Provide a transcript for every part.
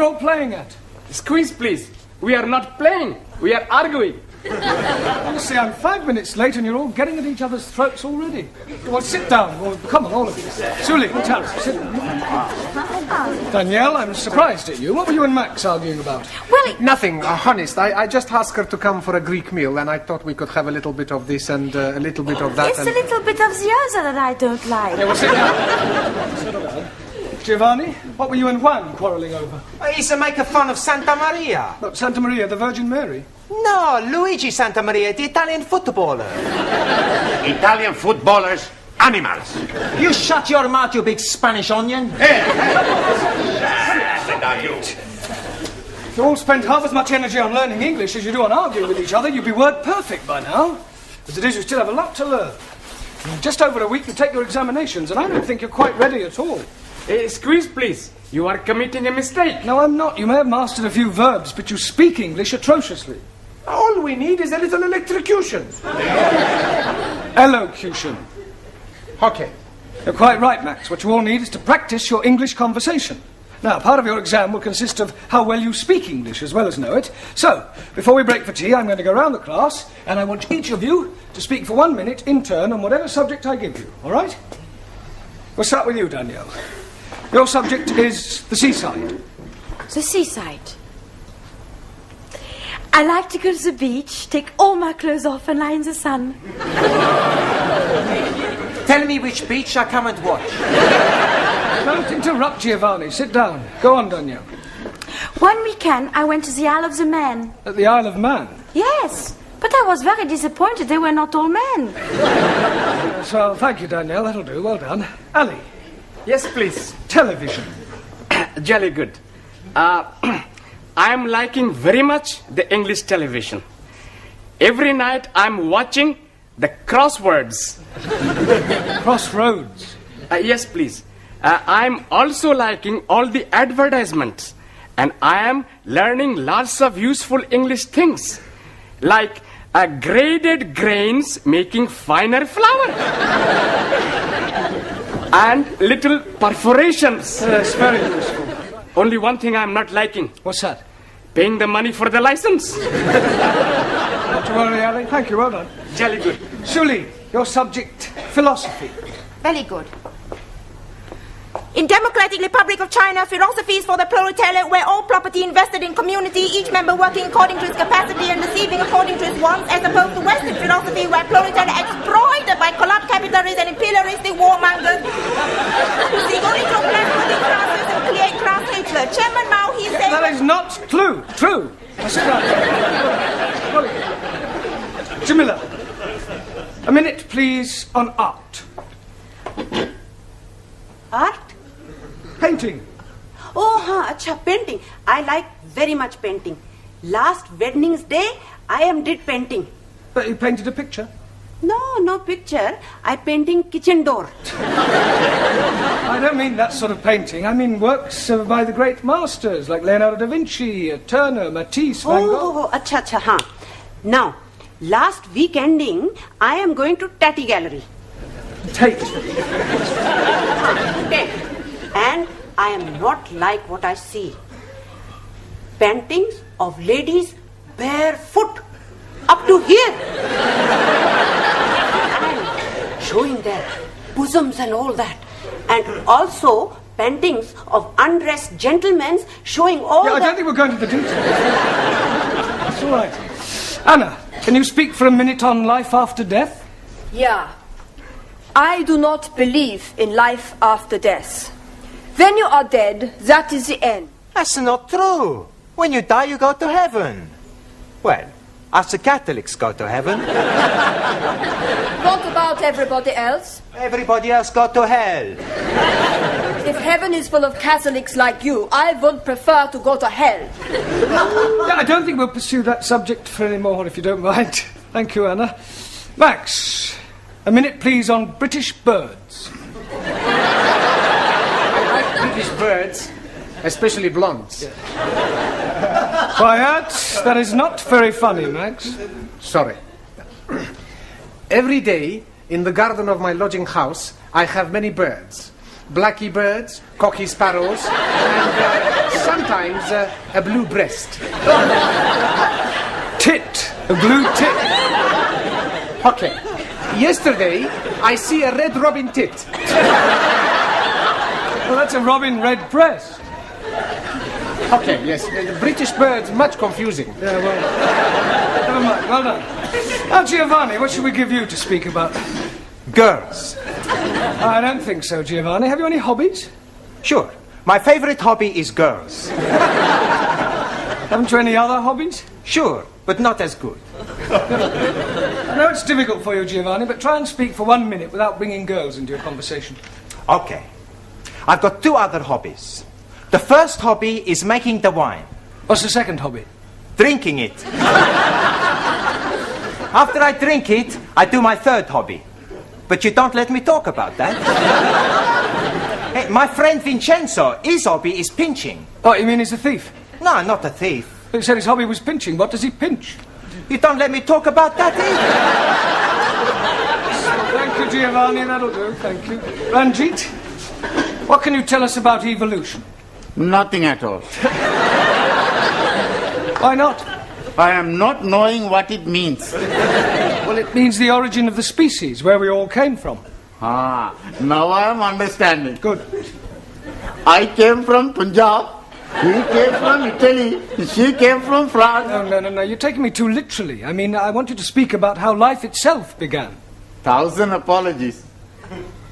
you're all playing at? Squeeze, please. We are not playing. We are arguing. Honestly, I'm 5 minutes late and you're all getting at each other's throats already. Well, sit down. Well, come on, all of you. Sully, Tara, sit down. Danielle, I'm surprised at you. What were you and Max arguing about? Well, Nothing, honest. I just asked her to come for a Greek meal and I thought we could have a little bit of this and a little bit of that. it's a little bit of the other that I don't like. Yeah, well, sit down. Settle down. Giovanni, what were you and Juan quarrelling over? He's making fun of Santa Maria. What, Santa Maria, the Virgin Mary? No, Luigi Santa Maria, the Italian footballer. Italian footballers, animals. You shut your mouth, you big Spanish onion. If you all spent half as much energy on learning English as you do on arguing with each other, you'd be word perfect by now. As it is, you still have a lot to learn. In just over a week you take your examinations, and I don't think you're quite ready at all. Squeeze, please. You are committing a mistake. No, I'm not. You may have mastered a few verbs, but you speak English atrociously. All we need is a little electrocution. Elocution. Okay. You're quite right, Max. What you all need is to practice your English conversation. Now, part of your exam will consist of how well you speak English as well as know it. So, before we break for tea, I'm going to go round the class, and I want each of you to speak for 1 minute in turn on whatever subject I give you, all right? We'll start with you, Danielle. Your subject is the seaside. The seaside. I like to go to the beach, take all my clothes off and lie in the sun. Tell me which beach I come and watch. Don't interrupt, Giovanni. Sit down. Go on, Danielle. One weekend, I went to the Isle of the Man. At the Isle of Man. Yes, but I was very disappointed. They were not all men. So, thank you, Danielle. That'll do. Well done. Ali, Yes, please. television. Jolly good. I am liking very much the English television. Every night I'm watching the crosswords. Crossroads. Yes, please. I'm also liking all the advertisements. And I am learning lots of useful English things. Like graded grains making finer flour. And little perforations. Yes, very useful. Only one thing I'm not liking. What's that? Paying the money for the license. Not to worry, Ali. Thank you. Well done. Jolly good. Sully, your subject, philosophy. Very good. In Democratic Republic of China, philosophy is for the proletariat, where all property invested in community, each member working according to his capacity and receiving according to his wants, as opposed to Western philosophy, where proletariat exploited by corrupt capitalists and imperialistic warmongers who seek only to oppress working classes and create class hatred. Chairman Mao, he said... That is not true. Now sit down. Jamila, a minute, please, on art. Art? Painting. Oh, acha, painting. I like very much painting. Last Wednesday's day, I did painting. But you painted a picture? No picture. I painting kitchen door. I don't mean that sort of painting. I mean works by the great masters, like Leonardo da Vinci, Turner, Matisse, Van Gogh. Oh, acha, huh. Now, last week ending, I am going to Tatty Gallery. Tate. And I am not like what I see. Paintings of ladies barefoot up to here. And showing their bosoms and all that. And also paintings of undressed gentlemen showing all I don't think we're going to the details. That's all right. Anna, can you speak for a minute on life after death? Yeah. I do not believe in life after death. When you are dead, that is the end. That's not true. When you die, you go to heaven. Well, us the Catholics go to heaven. What about everybody else? Everybody else go to hell. If heaven is full of Catholics like you, I would prefer to go to hell. Yeah, I don't think we'll pursue that subject for any more, if you don't mind. Thank you, Anna. Max, a minute, please, on British birds. British birds, especially blondes. Quiet. That is not very funny, Max. Sorry. Every day, in the garden of my lodging house, I have many birds. blacky birds, cocky sparrows, and sometimes a blue breast. Tit. A blue tit. Okay. Yesterday, I see a red robin tit. Well, that's a robin redbreast. Okay, yes. The British birds, much confusing. Yeah, well, never mind. Well done. Now, Giovanni, what should we give you to speak about? Girls. I don't think so, Giovanni. Have you any hobbies? Sure. My favorite hobby is girls. Haven't you any other hobbies? Sure, but not as good. I know it's difficult for you, Giovanni, but try and speak for 1 minute without bringing girls into your conversation. Okay. I've got 2 other hobbies. The first hobby is making the wine. What's the second hobby? Drinking it. After I drink it, I do my third hobby. But you don't let me talk about that. Hey, my friend Vincenzo, his hobby is pinching. Oh, you mean he's a thief? No, not a thief. He said his hobby was pinching. What does he pinch? You don't let me talk about that either. Thank you, Giovanni. That'll do. Thank you. Ranjit, what can you tell us about evolution? Nothing at all. Why not? I am not knowing what it means. Well, it means the origin of the species, where we all came from. Ah, now I am understanding. Good. I came from Punjab. He came from Italy. She came from France. No. You're taking me too literally. I mean, I want you to speak about how life itself began. 1,000 apologies.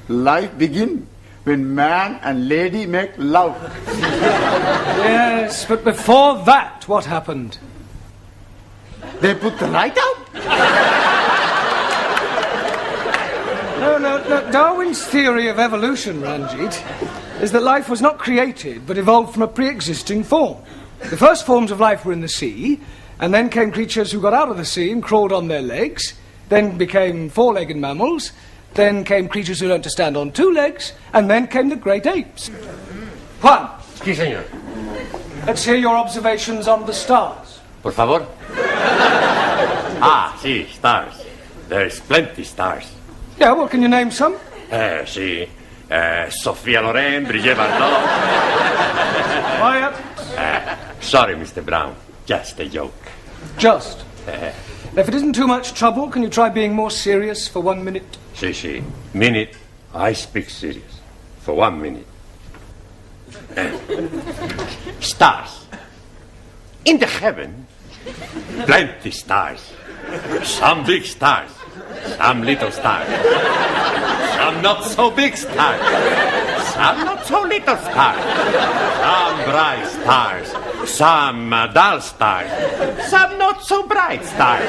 Life begins when man and lady make love. Yes, but before that, what happened? They put the light out? No. Darwin's theory of evolution, Ranjit, is that life was not created, but evolved from a pre-existing form. The first forms of life were in the sea, and then came creatures who got out of the sea and crawled on their legs, then became 4-legged mammals, then came creatures who learned to stand on 2 legs, and then came the great apes. Juan. Sí, señor. Let's hear your observations on the stars. Por favor. Ah, sí, stars. There's plenty stars. Yeah, well, can you name some? Sí. Sophia Loren, Brigitte Bardot. Quiet. Sorry, Mr. Brown. Just a joke. Just. If it isn't too much trouble, can you try being more serious for 1 minute? Sí. Minute. I speak serious. For 1 minute. Stars. In the heaven, plenty stars. Some big stars. Some little stars. Some not so big stars. Some not so little stars. Some bright stars. Some dull stars. Some not so bright stars.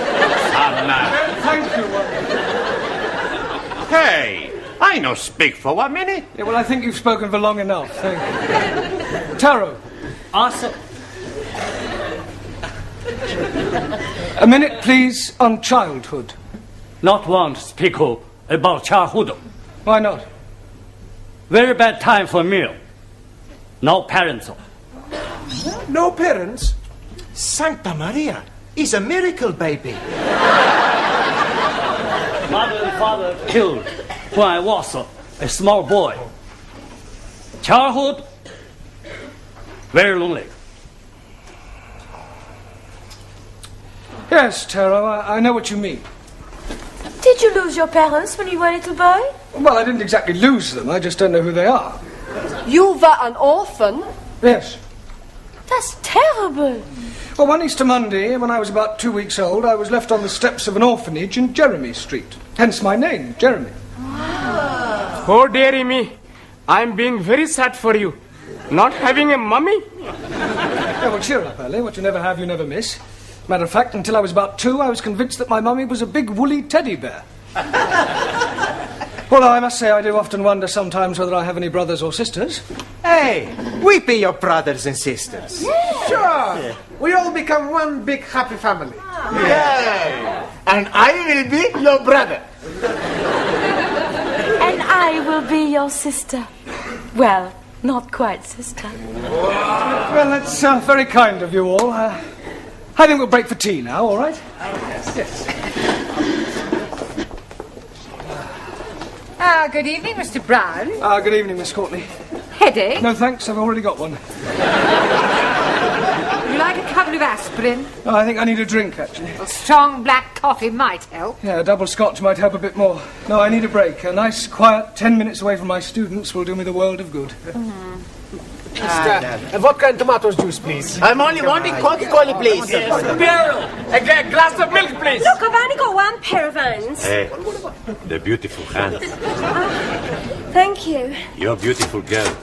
Some... Thank you. Hey, I no speak for 1 minute. Yeah, well, I think you've spoken for long enough. Thank you. Taro. Awesome. A minute, please, on childhood. Not want to speak about childhood. Why not? Very bad time for meal. No parents. No parents? Santa Maria, he's a miracle baby. Mother and father killed when I was a small boy. Childhood, very lonely. Yes, Taro, I know what you mean. Did you lose your parents when you were a little boy? Well, I didn't exactly lose them. I just don't know who they are. You were an orphan? Yes. That's terrible. Well, one Easter Monday, when I was about 2 weeks old, I was left on the steps of an orphanage in Jeremy Street. Hence my name, Jeremy. Oh, dearie me. I'm being very sad for you. Not having a mummy? Yeah, well, cheer up, Ellie. What you never have, you never miss. Matter of fact, until I was about 2, I was convinced that my mummy was a big woolly teddy bear. Although I must say I do often wonder sometimes whether I have any brothers or sisters. Hey, we be your brothers and sisters. Sure. We all become one big happy family. Yeah. And I will be your brother. And I will be your sister. Well, not quite sister. Well, that's very kind of you all. I think we'll break for tea now, all right? Yes. Good evening, Mr. Brown. Good evening, Miss Courtney. Headache? No, thanks, I've already got one. Would you like a couple of aspirin? No, I think I need a drink, actually. A strong black coffee might help. Yeah, a double scotch might help a bit more. No, I need a break. A nice, quiet 10 minutes away from my students will do me the world of good. A vodka and tomatoes juice, please. I'm only wanting Coca-Cola, please. Beryl, a glass of milk, please. Look, I've only got one pair of hands. Hey, the beautiful hands. Thank you. You're a beautiful girl.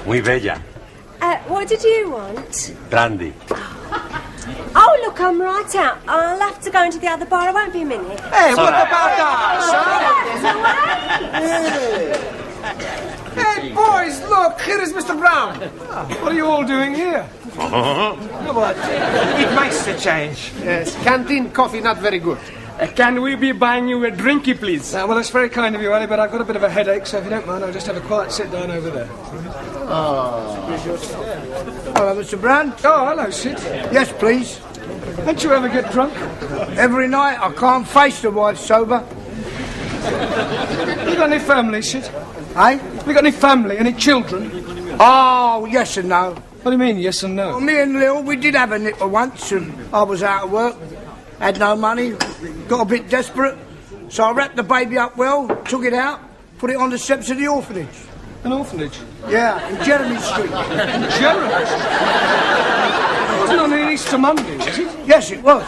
Muy bella. What did you want? Brandy. Oh, look, I'm right out. I'll have to go into the other bar. I won't be a minute. Hey, what about that, Hey, boys, look, here is Mr. Brown. What are you all doing here? What? It makes a change. Yes, canteen coffee not very good. Can we be buying you a drinky, please? Well, that's very kind of you, Ali, but I've got a bit of a headache, so if you don't mind, I'll just have a quiet sit down over there. Hello, Mr. Brown. Oh, hello, Sid. Yes, please. Don't you ever get drunk? Every night I can't face the wife sober. You got any family, Sid? Eh? You got any family, any children? Oh, yes and no. What do you mean, yes and no? Well, me and Lil, we did have a nipper once, and I was out of work, had no money, got a bit desperate, so I wrapped the baby up well, took it out, put it on the steps of the orphanage. An orphanage? Yeah, in Jeremy Street. In Jeremy Street? It wasn't on an Easter Monday, was it? Yes, it was.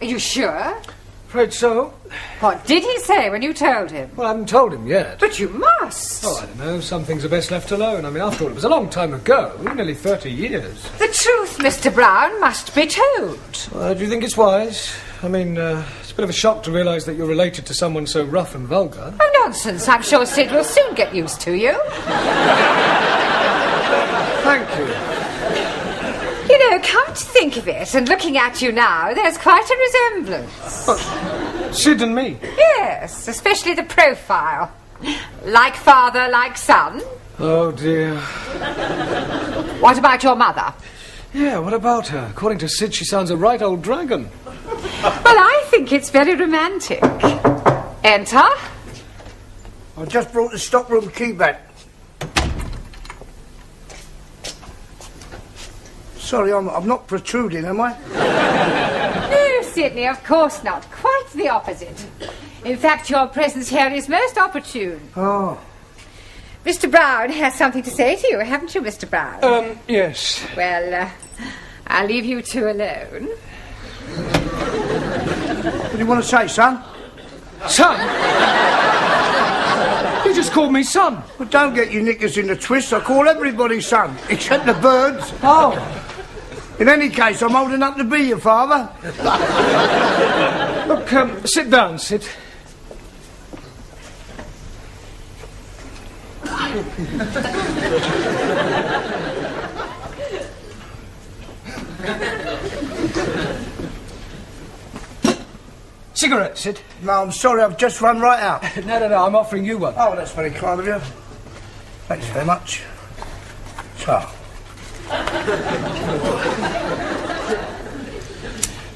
Are you sure? Afraid so. What did he say when you told him? Well, I haven't told him yet. But you must. Oh, I don't know. Some things are best left alone. I mean, after all, it was a long time ago. Nearly 30 years. The truth, Mr. Brown, must be told. Do you think it's wise? I mean, it's a bit of a shock to realise that you're related to someone so rough and vulgar. Oh, nonsense. I'm sure Sid will soon get used to you. Thank you. You know, come to think of it, and looking at you now, there's quite a resemblance. What? Sid and me? Yes, especially the profile. Like father, like son. Oh, dear. What about your mother? Yeah, what about her? According to Sid, she sounds a right old dragon. Well, I think it's very romantic. Enter. I just brought the stockroom key back. Sorry, I'm not protruding, am I? No, Sidney, of course not. Quite the opposite. In fact, your presence here is most opportune. Oh. Mr. Brown has something to say to you, haven't you, Mr. Brown? Yes. Well, I'll leave you two alone. What do you want to say, son? Son? You just called me son. Well, don't get your knickers in a twist. I call everybody son, except the birds. Oh. In any case, I'm old enough to be your father. Look, sit down, Sid. Cigarette, Sid? No, I'm sorry, I've just run right out. No, I'm offering you one. Oh, that's very kind of you. Thanks very much. So.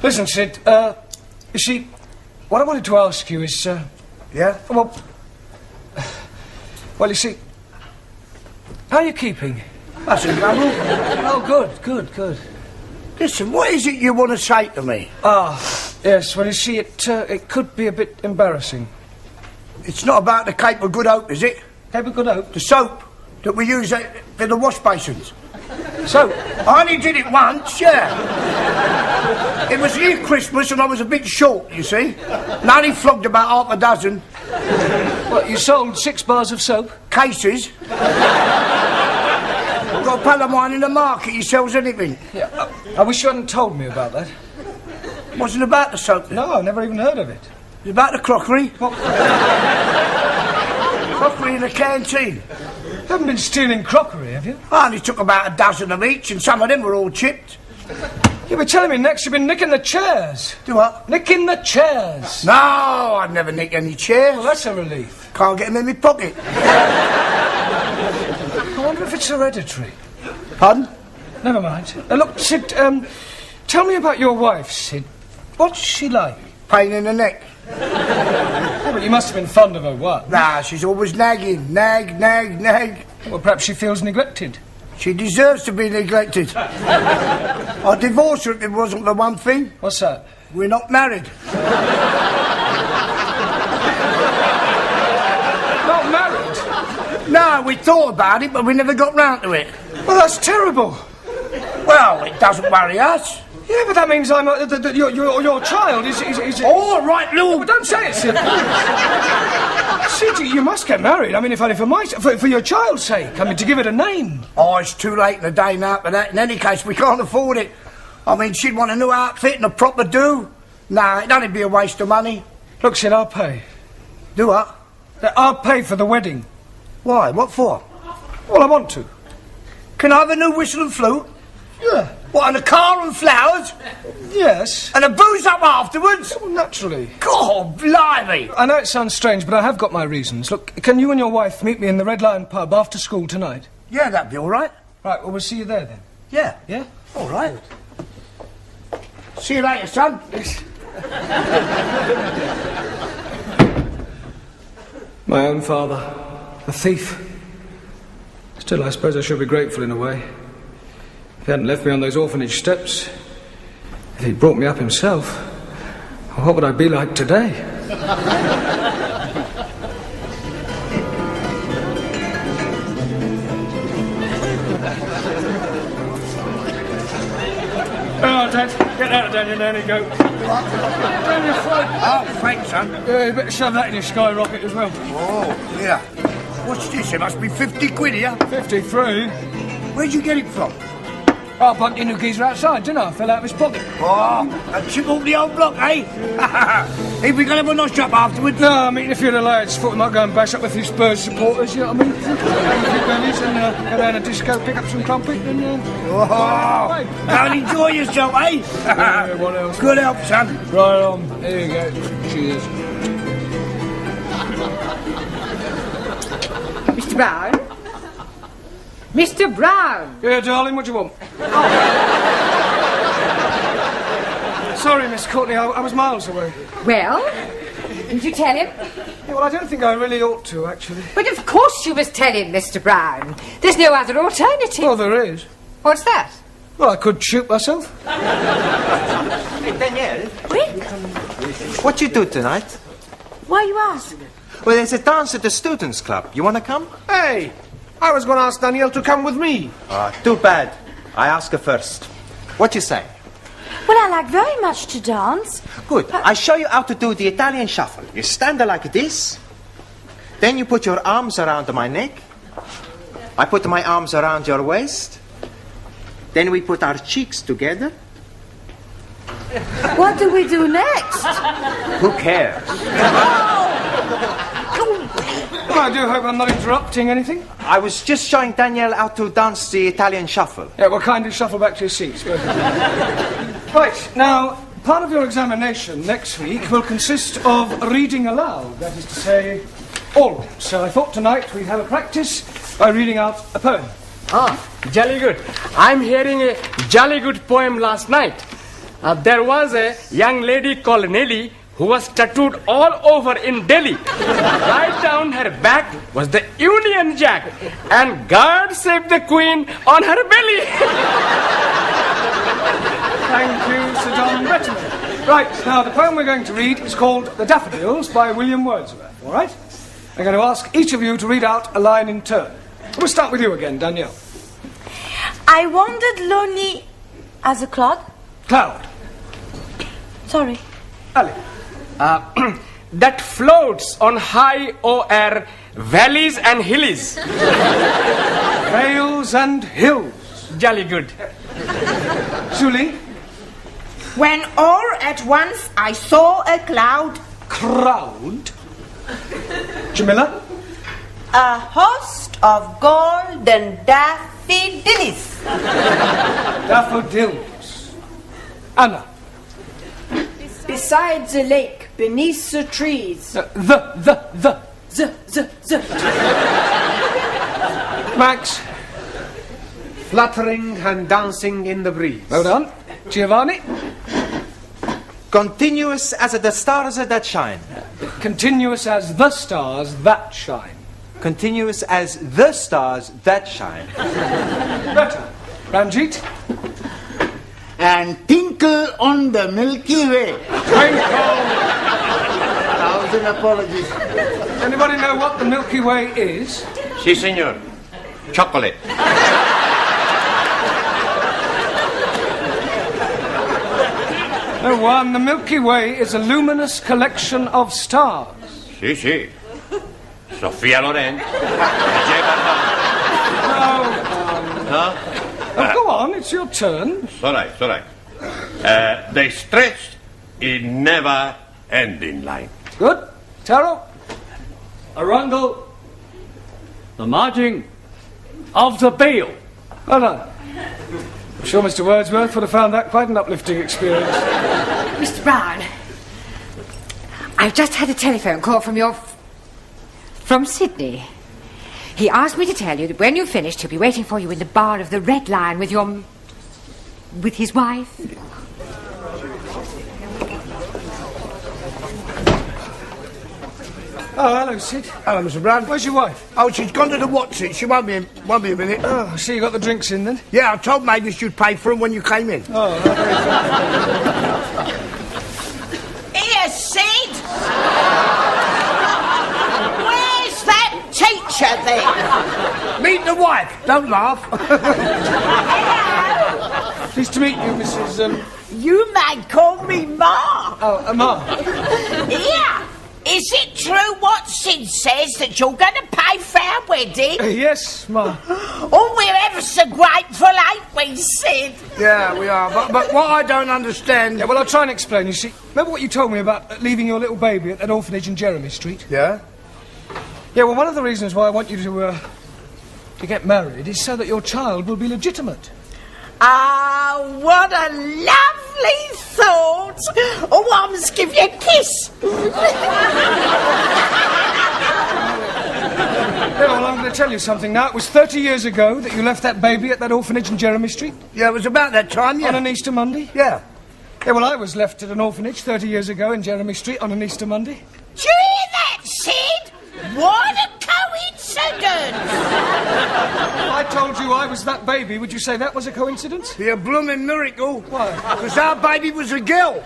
Listen, Sid, you see, what I wanted to ask you is, Yeah? Well, you see, how are you keeping? That's a trouble. Oh, good. Listen, what is it you want to say to me? Yes, well, you see, it could be a bit embarrassing. It's not about the Cape of Good Hope, is it? Cape of Good Hope? The soap that we use for the wash basins. So, I only did it once, yeah. It was near Christmas and I was a bit short, you see. And I only flogged about half a dozen. What, you sold 6 bars of soap? Cases. I've got a pal of mine in the market, he sells anything. Yeah, I wish you hadn't told me about that. It wasn't about the soap. No, I've never even heard of it. It was about the crockery. What? Crockery in the canteen. You haven't been stealing crockery, have you? I only took about a dozen of each and some of them were all chipped. You were telling me next you've been nicking the chairs. Do what? Nicking the chairs. No, I'd never nick any chairs. Well, that's a relief. Can't get them in my pocket. I wonder if it's hereditary. Pardon? Never mind. Look, Sid, tell me about your wife, Sid. What's she like? Pain in the neck. Oh, but you must have been fond of her, what? Nah, she's always nagging. Nag, nag, nag. Well, perhaps she feels neglected. She deserves to be neglected. I'd divorce her if it wasn't the one thing. What's that? We're not married. Not married? No, we thought about it, but we never got round to it. Well, that's terrible. Well, it doesn't worry us. Yeah, but that means your child is... All right, Lou. Well, don't say it, Sid. Sid, you must get married. I mean, if only for your child's sake. I mean, to give it a name. Oh, it's too late in the day now for that. In any case, we can't afford it. I mean, she'd want a new outfit and a proper do. Nah, it'd only be a waste of money. Look, Sid, I'll pay. Do what? I'll pay for the wedding. Why? What for? Well, I want to. Can I have a new whistle and flute? Yeah. What, and a car and flowers? Yes. And a booze up afterwards? Well, naturally. God, blimey. I know it sounds strange, but I have got my reasons. Look, can you and your wife meet me in the Red Lion pub after school tonight? Yeah, that'd be all right. Right, well, we'll see you there then. Yeah. Yeah? All right. See you later, son. My own father. A thief. Still, I suppose I should be grateful in a way. If he hadn't left me on those orphanage steps, if he'd brought me up himself, what would I be like today? Oh, Dad, get out of Daniel, there you go. Down your throat. Oh, thanks, son. Yeah, you better shove that in your skyrocket as well. Oh, yeah. What's this? It must be 50 quid here. 53? Where'd you get it from? I bumped into a geezer outside, didn't I? Fell out of his pocket. Oh, a chip off the old block, eh? Ain't we gonna have a nice chop afterwards? No, I mean, if you're a lad's foot, we might go and bash up with few Spurs supporters, you know what I mean? Have a few bellies and go down a disco, pick up some crumpet and... go and enjoy yourself, eh? Yeah, what else? Good help, son. Right on. Here you go. Cheers. Mr. Brown? Mr. Brown! Yeah, darling, what do you want? Sorry, Miss Courtney, I was miles away. Well, did you tell him? Yeah, well, I don't think I really ought to, actually. But of course you must tell him, Mr. Brown. There's no other alternative. Well, there is. What's that? Well, I could shoot myself. Hey, Danielle. Oui? What you do tonight? Why you ask? Well, there's a dance at the Students' Club. You want to come? Hey, I was going to ask Danielle to come with me. Too bad. I ask her first. What you say? Well, I like very much to dance. Good. I show you how to do the Italian shuffle. You stand there like this. Then you put your arms around my neck. I put my arms around your waist. Then we put our cheeks together. What do we do next? Who cares? Well, I do hope I'm not interrupting anything. I was just showing Danielle how to dance the Italian shuffle. Yeah, well, kindly shuffle back to your seats. Go ahead. Right, now, part of your examination next week will consist of reading aloud. That is to say, all. So I thought tonight we'd have a practice by reading out a poem. Ah, jolly good. I'm hearing a jolly good poem last night. There was a young lady called Nelly who was tattooed all over in Delhi. Right down her back was the Union Jack, and God save the Queen on her belly. Thank you, Sir John Betterman. Right, now the poem we're going to read is called The Daffodils by William Wordsworth, all right? I'm going to ask each of you to read out a line in turn. We'll start with you again, Danielle. I wandered lonely as a cloud. Cloud. Sorry. Ali. That floats on high o'er valleys and hills. Vales and hills. Jolly good. Julie. When all at once I saw a cloud. Crowd. Jamila. A host of golden daffodils. Daffodils. Anna. Beside the lake, beneath the trees. The. Z. Max. Fluttering and dancing in the breeze. Well done. Giovanni. Continuous as the stars that shine. Continuous as the stars that shine. Continuous as the stars that shine. Better. Ranjit. And tinkle on the Milky Way. Twinkle. 1,000 apologies. Anybody know what the Milky Way is? Si, senor. Chocolate. No one. The Milky Way is a luminous collection of stars. Si, si. Sofia Loren. No. No? Oh, go on, it's your turn. It's all right. They stretch in never-ending line. Good. Taro. Arundel, the margin of the Beale. Well done. I'm sure Mr. Wordsworth would have found that quite an uplifting experience. Mr. Brown, I've just had a telephone call from Sydney. He asked me to tell you that when you've finished, he'll be waiting for you in the bar of the Red Lion with his wife. Oh, hello, Sid. Hello, Mr. Brown. Where's your wife? Oh, she's gone to the Watson. She won't be a minute. Oh, I see you got the drinks in then. Yeah, I told Mavis you'd pay for them when you came in. Oh, Here, Sid! Where's that teacher then? Meet the wife. Don't laugh. pleased to meet you, Mrs. You may call me Ma. Oh, Ma. Yeah. Is it true what Sid says that you're going to pay for our wedding? Yes, Ma. Oh, we're ever so grateful, ain't we, Sid? Yeah, we are. But what I don't understand... Yeah, well, I'll try and explain. You see, remember what you told me about leaving your little baby at that orphanage in Jeremy Street? Yeah? Yeah, well, one of the reasons why I want you to get married is so that your child will be legitimate. Ah, what a lovely thought. Oh, I must give you a kiss. Yeah, well, I'm going to tell you something now. It was 30 years ago that you left that baby at that orphanage in Jeremy Street. Yeah, it was about that time, yeah. On an Easter Monday? Yeah. Yeah, well, I was left at an orphanage 30 years ago in Jeremy Street on an Easter Monday. Do you hear that, Sid? What a coincidence! I told you I was that baby. Would you say that was a coincidence? Be a blooming miracle. Why? Because our baby was a girl.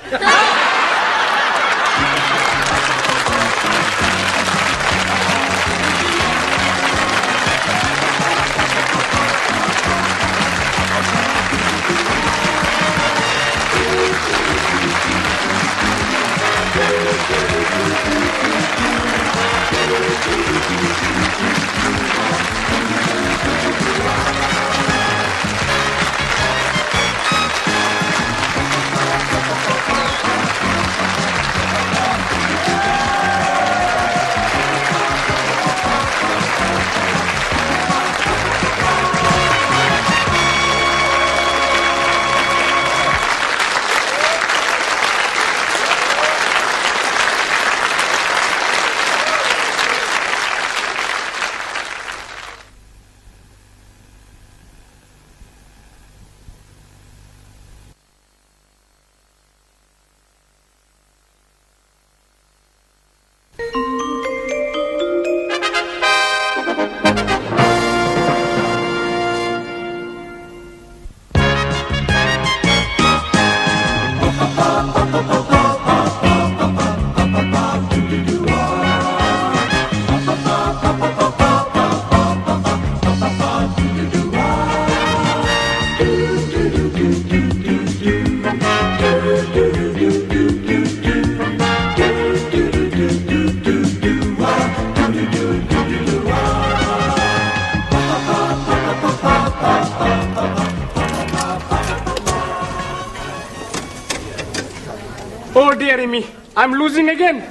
Oh, dearie me, I'm losing again.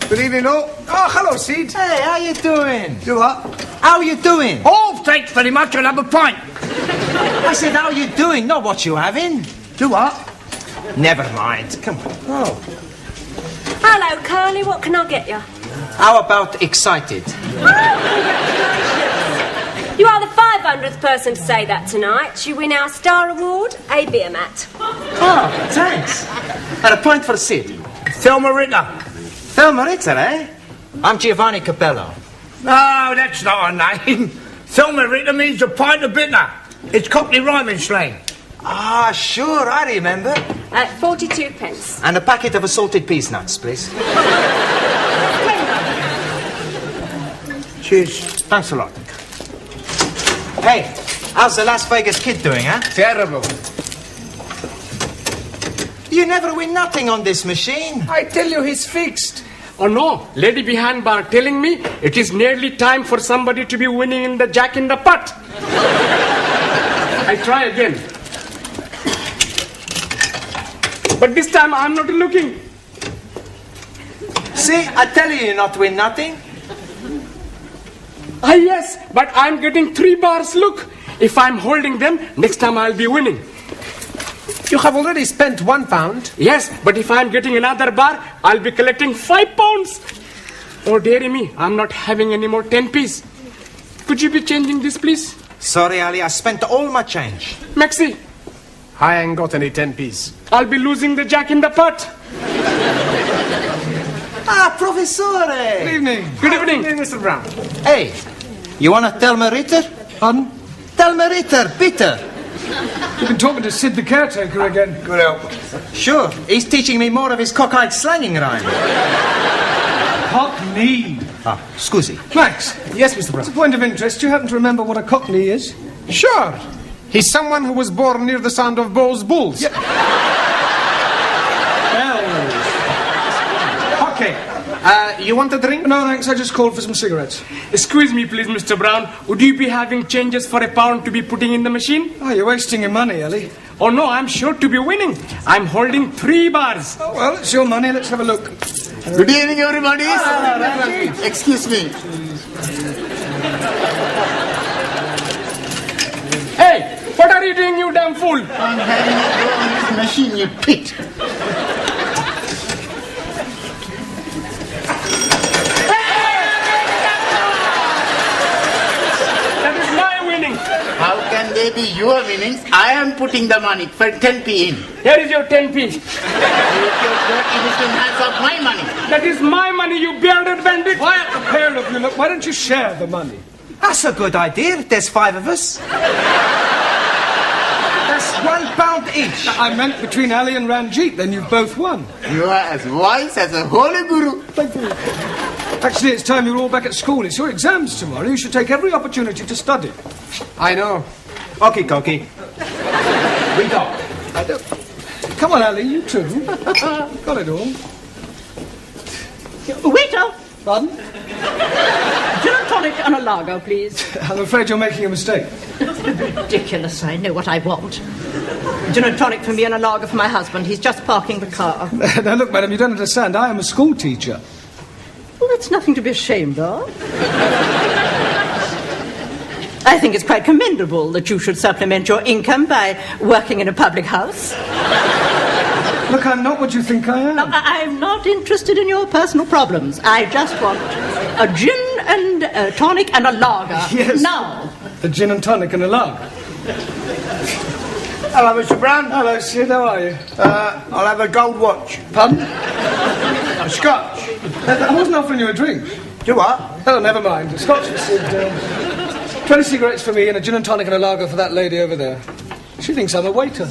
Good evening, all. Oh, hello, Sid. Hey, how you doing? Do what? How you doing? Oh, thanks very much. I'll have a pint. I said, how you doing, not what you having. Do what? Never mind. Come on. Oh. Hello, Curly. What can I get you? How about excited? You are the 500th person to say that tonight. You win our Star Award, a beer mat. Oh, thanks. And a point for Sid. Thelma Ritter. Thelma Ritter, eh? I'm Giovanni Capello. No, that's not her name. Thelma Ritter means a pint of bitter. It's Cockney rhyming slang. Ah, sure, I remember. 42 pence. And a packet of assorted peas nuts, please. Cheers. Thanks a lot. Hey, how's the Las Vegas kid doing, huh? Terrible. You never win nothing on this machine. I tell you, he's fixed. Oh no, lady behind bar telling me it is nearly time for somebody to be winning in the Jack in the Pot. I try again. But this time I'm not looking. See, I tell you not win nothing. Ah yes, but I'm getting 3 bars, look. If I'm holding them, next time I'll be winning. You have already spent £1. Yes, but if I'm getting another bar, I'll be collecting £5. Oh, dearie me, I'm not having any more 10p's. Could you be changing this, please? Sorry, Ali, I spent all my change. Maxi, I ain't got any 10p's. I'll be losing the Jack in the Pot. Ah, Professore! Good evening. Good evening. Mr. Brown. Hey, you want a Thelma Ritter? Pardon? Thelma Ritter, bitter. You've been talking to Sid the caretaker again. Good help. Sure, he's teaching me more of his cockeyed slanging rhyme. Cockney. Ah, scusi. Max. Yes, Mr. Brown. As a point of interest, do you happen to remember what a Cockney is? Sure. He's someone who was born near the sound of Bow's bulls. Yeah. Okay. You want a drink? No, thanks. I just called for some cigarettes. Excuse me, please, Mr. Brown. Would you be having changes for £1 to be putting in the machine? Oh, you're wasting your money, Ellie. Oh, no, I'm sure to be winning. I'm holding 3 bars. Oh, well, it's your money. Let's have a look. Good evening, everybody. Excuse me. Hey, what are you doing, you damn fool? I'm having a go on this machine, you pit. That is my winning. How can they be your winnings? I am putting the money for 10p in. Here is your 10p. Take your dirty little hands off my money. That is my money, you bearded bandit. Why a pair of you? Look, why don't you share the money? That's a good idea. There's 5 of us. That's £1 each. I meant between Ali and Ranjit, then you've both won. You are as wise as a holy guru. Thank you. Actually, it's time you're all back at school. It's your exams tomorrow. You should take every opportunity to study. I know. Okie dokie. We go. Come on, Ali, you too. Got it all. Waiter, Pardon? gin and tonic and a lager, please. I'm afraid you're making a mistake. Ridiculous, I know what I want. Gin and tonic for me and a lager for my husband. He's just parking the car. Now, look, madam, you don't understand. I am a school teacher. Well, that's nothing to be ashamed of. I think it's quite commendable that you should supplement your income by working in a public house. Look, I'm not what you think I am. Now, I'm not interested in your personal problems. I just want a gin and a tonic and a lager. Yes. Now. A gin and tonic and a lager. Hello, Mr. Brown. Hello, Sid, how are you? I'll have a gold watch. Pardon? A scotch. I wasn't offering you a drink. Do what? Oh, never mind. A scotch for Sid. 20 cigarettes for me and a gin and tonic and a lager for that lady over there. She thinks I'm a waiter.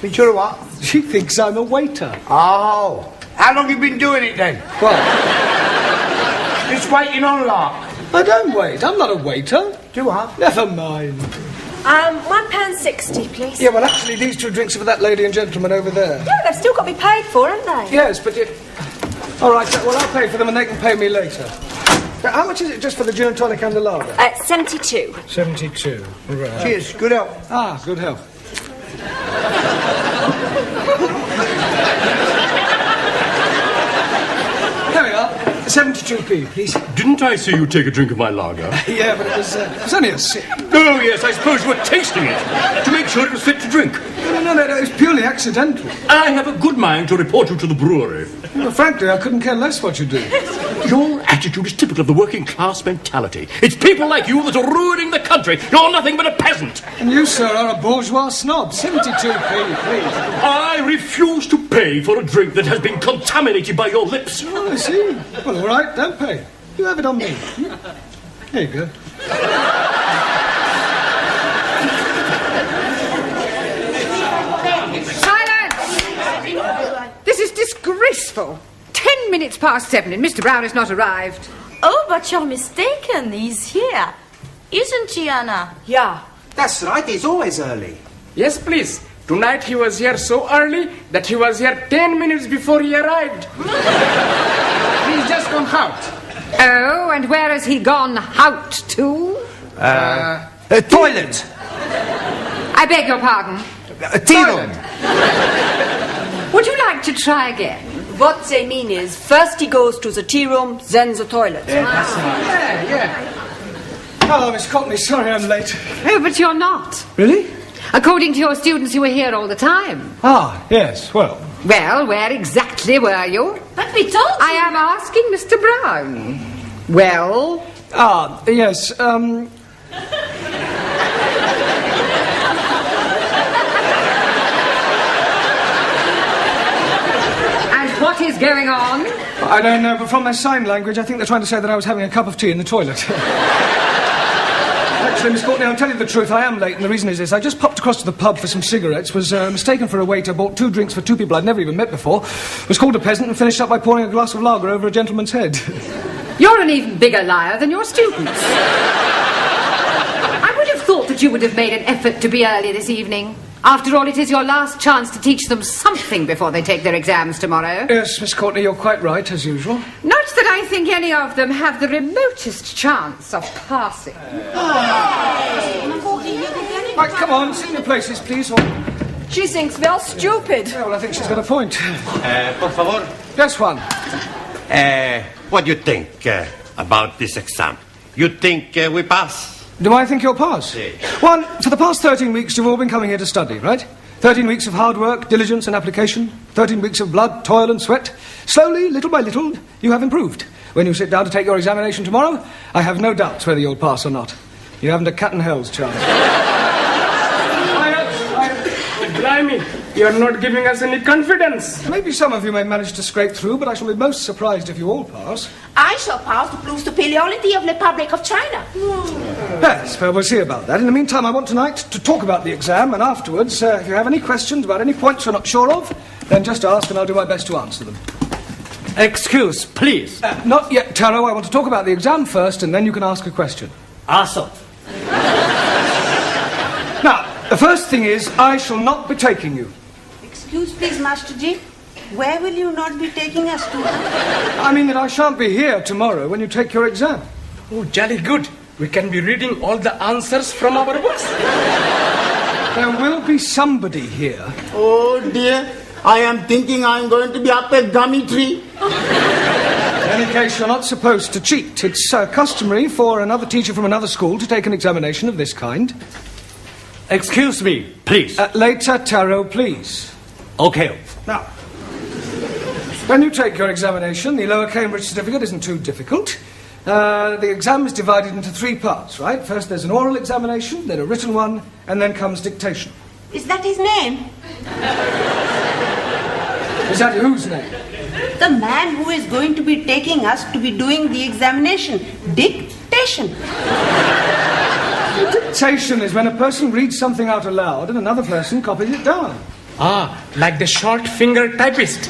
Be sure of what? She thinks I'm a waiter. Oh. How long you been doing it then? What? Just waiting on lark. I don't wait. I'm not a waiter. Do what? Never mind. £1.60, please. Yeah, well, actually, these 2 drinks are for that lady and gentleman over there. Yeah, they've still got to be paid for, haven't they? Yes, but you... All right, well, I'll pay for them and they can pay me later. Now, how much is it just for the gin and tonic and the lager? 72. 72. Right. Cheers. Good help. Ah, good health. There we are. 72p, please. Didn't I see you take a drink of my lager? Yeah, but it was only a sip. Oh, yes, I suppose you were tasting it to make sure it was fit to drink. No, it was purely accidental. I have a good mind to report you to the brewery. Well, frankly, I couldn't care less what you do. Your attitude is typical of the working class mentality. It's people like you that are ruining the country. You're nothing but a peasant. And you, sir, are a bourgeois snob. 72p, please. I refuse to pay for a drink that has been contaminated by your lips. Oh, I see. Well, all right, don't pay. You have it on me. Here you go. This is disgraceful. 10 minutes past 7 and Mr. Brown has not arrived. Oh, but you're mistaken. He's here. Isn't he, Anna? Yeah. That's right, he's always early. Yes, please. Tonight he was here so early that he was here 10 minutes before he arrived. He's just gone out. Oh, and where has he gone out to? Toilet. I beg your pardon. Tea room. Would you like to try again? What they mean is, first he goes to the tea room, then the toilet. Yeah. Hello, Miss Courtney. Sorry I'm late. Oh, but you're not. Really? According to your students, you were here all the time. Ah, yes, well. Well, where exactly were you? But we told you. I am asking Mr. Brown. Well? Ah, yes, What is going on? I don't know, but from their sign language, I think they're trying to say that I was having a cup of tea in the toilet. Actually, Miss Courtney, I'll tell you the truth, I am late, and the reason is this. I just popped across to the pub for some cigarettes, was mistaken for a waiter, bought 2 drinks for 2 people I'd never even met before, was called a peasant, and finished up by pouring a glass of lager over a gentleman's head. You're an even bigger liar than your students. I would have thought that you would have made an effort to be early this evening. After all, it is your last chance to teach them something before they take their exams tomorrow. Yes, Miss Courtney, you're quite right, as usual. Not that I think any of them have the remotest chance of passing. Right, come on, sit in your places, please. Or... She thinks we're stupid. Yeah, well, I think she's got a point. Por favor. Yes, Juan. What do you think about this exam? You think we pass? Do I think you'll pass? Si. Juan, for the past 13 weeks, you've all been coming here to study, right? 13 weeks of hard work, diligence and application. 13 weeks of blood, toil and sweat. Slowly, little by little, you have improved. When you sit down to take your examination tomorrow, I have no doubts whether you'll pass or not. You haven't a cat in hell's chance. Blimey, you're not giving us any confidence. Maybe some of you may manage to scrape through, but I shall be most surprised if you all pass. I shall pass to prove superiority of the Republic of China. Yes, well, we'll see about that. In the meantime, I want tonight to talk about the exam, and afterwards, if you have any questions about any points you're not sure of, then just ask and I'll do my best to answer them. Excuse, please. Not yet, Taro. I want to talk about the exam first, and then you can ask a question. Awesome. Now, the first thing is, I shall not be taking you. Excuse please, Master G. Where will you not be taking us to? I mean that I shan't be here tomorrow when you take your exam. Oh, jolly good. We can be reading all the answers from our books. There will be somebody here. Oh dear, I am thinking I'm going to be up a gummy tree. In any case, you're not supposed to cheat. It's customary for another teacher from another school to take an examination of this kind. Excuse me, please. Later, Taro, please. Okay. Now, when you take your examination, the Lower Cambridge certificate isn't too difficult. The exam is divided into 3 parts, right? First there's an oral examination, then a written one, and then comes dictation. Is that his name? Is that whose name? The man who is going to be taking us to be doing the examination. Dictation. Dictation is when a person reads something out aloud and another person copies it down. Ah, like the short finger typist.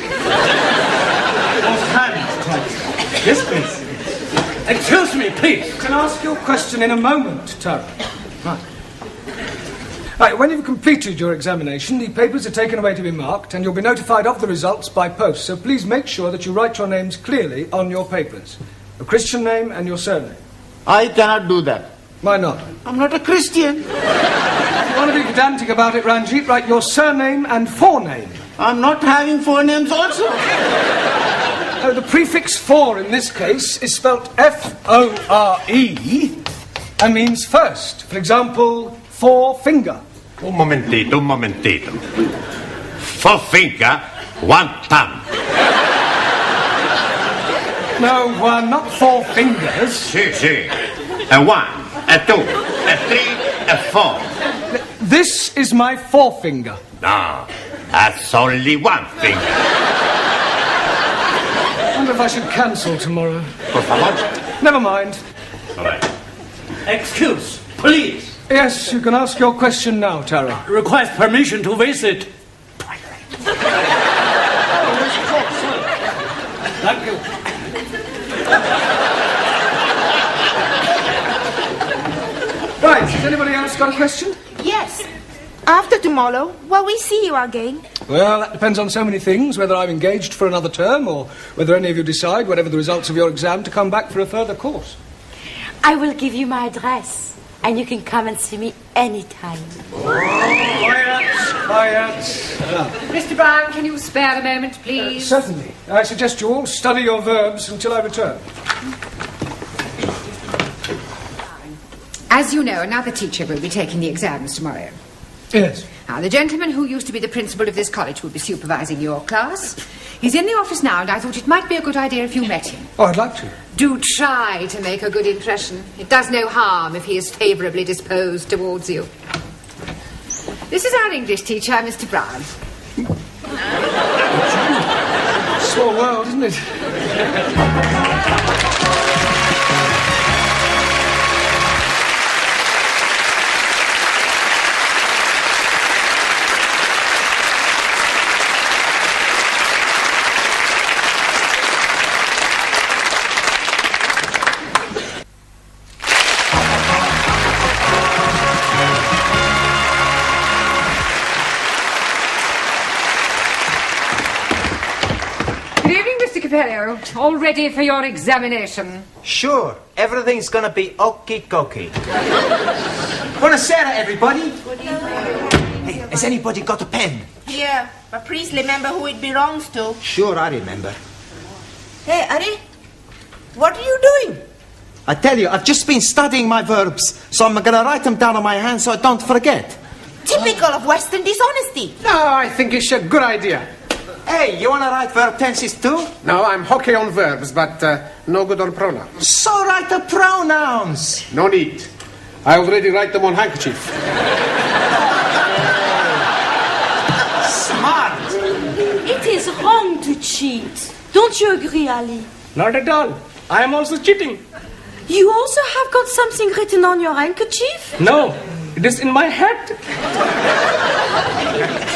Offhand typist. Yes, please. Excuse me, please. You can ask your question in a moment, Taro. Right, when you've completed your examination, the papers are taken away to be marked, and you'll be notified of the results by post. So please make sure that you write your names clearly on your papers. Your Christian name and your surname. I cannot do that. Why not? I'm not a Christian. If you want to be pedantic about it, Ranjit, write your surname and forename. I'm not having forenames also. The prefix for in this case is spelt F-O-R-E and means first. For example, forefinger. Un momentito. Forefinger, one thumb. No, not four fingers. Si. A 1, a 2, a 3, a 4. This is my forefinger. No, that's only one finger. I wonder if I should cancel tomorrow. Por favor. Never mind. All right. Excuse, please. Yes, you can ask your question now, Tara. Request permission to visit. Thank you. Right, has anybody else got a question? Yes. After tomorrow, will we see you again? Well, that depends on so many things, whether I'm engaged for another term or whether any of you decide, whatever the results of your exam, to come back for a further course. I will give you my address, and you can come and see me anytime. Quiet. Mr. Brown, can you spare a moment, please? Certainly. I suggest you all study your verbs until I return. As you know, another teacher will be taking the exams tomorrow. Yes. Now, the gentleman who used to be the principal of this college will be supervising your class. He's in the office now, and I thought it might be a good idea if you met him. Oh, I'd like to. Do try to make a good impression. It does no harm if he is favourably disposed towards you. This is our English teacher, Mr. Brown. Small world, isn't it? All ready for your examination? Sure, everything's gonna be okie-dokie. Buonasera, everybody. Hey, has anybody got a pen? Here, but please remember who it belongs to. Sure, I remember. Hey, Ari, what are you doing? I tell you, I've just been studying my verbs, so I'm gonna write them down on my hand so I don't forget. Typical of Western dishonesty. No, I think it's a good idea. Hey, you wanna write verb tenses too? No, I'm hockey on verbs, but no good on pronouns. So write the pronouns. No need. I already write them on handkerchief. Smart. It is wrong to cheat. Don't you agree, Ali? Not at all. I am also cheating. You also have got something written on your handkerchief? No, it is in my hat.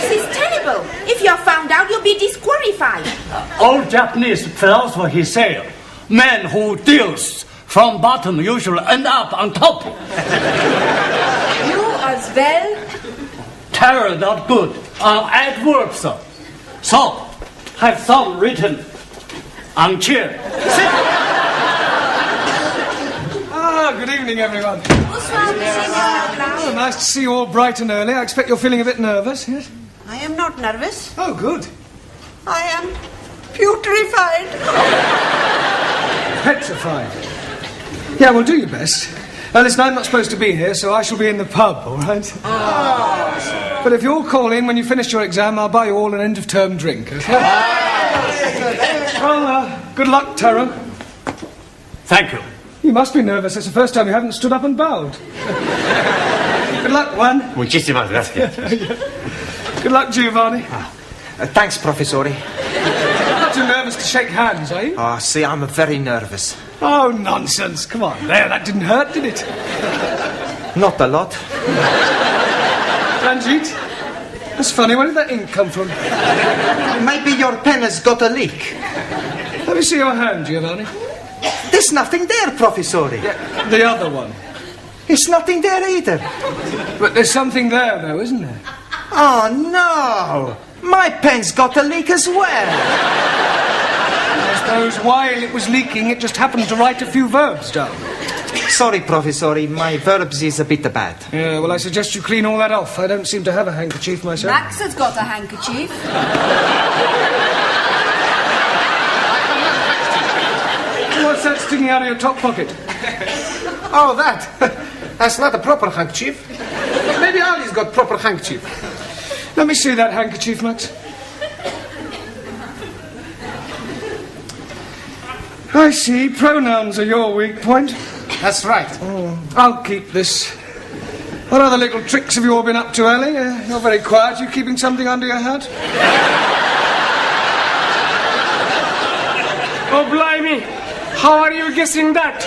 This is terrible. If you're found out, you'll be disqualified. Old Japanese philosopher, he said, man who deals from bottom usually end up on top. You as well? Terror not good on adverbs. So, have some written on chair. Sit. Good evening, everyone. Oh, nice to see you all bright and early. I expect you're feeling a bit nervous, yes? I am not nervous. Oh, good. I am putrefied. Petrified. Yeah, well, do your best. Listen, I'm not supposed to be here, so I shall be in the pub, all right? Oh. But if you all call in when you finish your exam, I'll buy you all an end-of-term drink, okay? Well, good luck, Tara. Thank you. You must be nervous. It's the first time you haven't stood up and bowed. Good luck, Juan. Muchísimas gracias. Good luck, Giovanni. Thanks, Professore. You're not too nervous to shake hands, are you? Oh, see, I'm very nervous. Oh, nonsense. Come on. There, that didn't hurt, did it? Not a lot. Ranjit, that's funny. Where did that ink come from? Maybe your pen has got a leak. Let me see your hand, Giovanni. There's nothing there, Professore. Yeah, the other one. There's nothing there either. But there's something there, though, isn't there? Oh, no. My pen's got a leak as well. I suppose while it was leaking, it just happened to write a few verbs down. Sorry, Professore, my verbs is a bit bad. Yeah, well, I suggest you clean all that off. I don't seem to have a handkerchief myself. Max has got a handkerchief. sticking out of your top pocket? Oh, that. That's not a proper handkerchief. Maybe Ali's got proper handkerchief. Let me see that handkerchief, Max. I see. Pronouns are your weak point. That's right. I'll keep this. What other little tricks have you all been up to, Ellie? You're very quiet. You keeping something under your hat? Oh, blimey. How are you guessing that?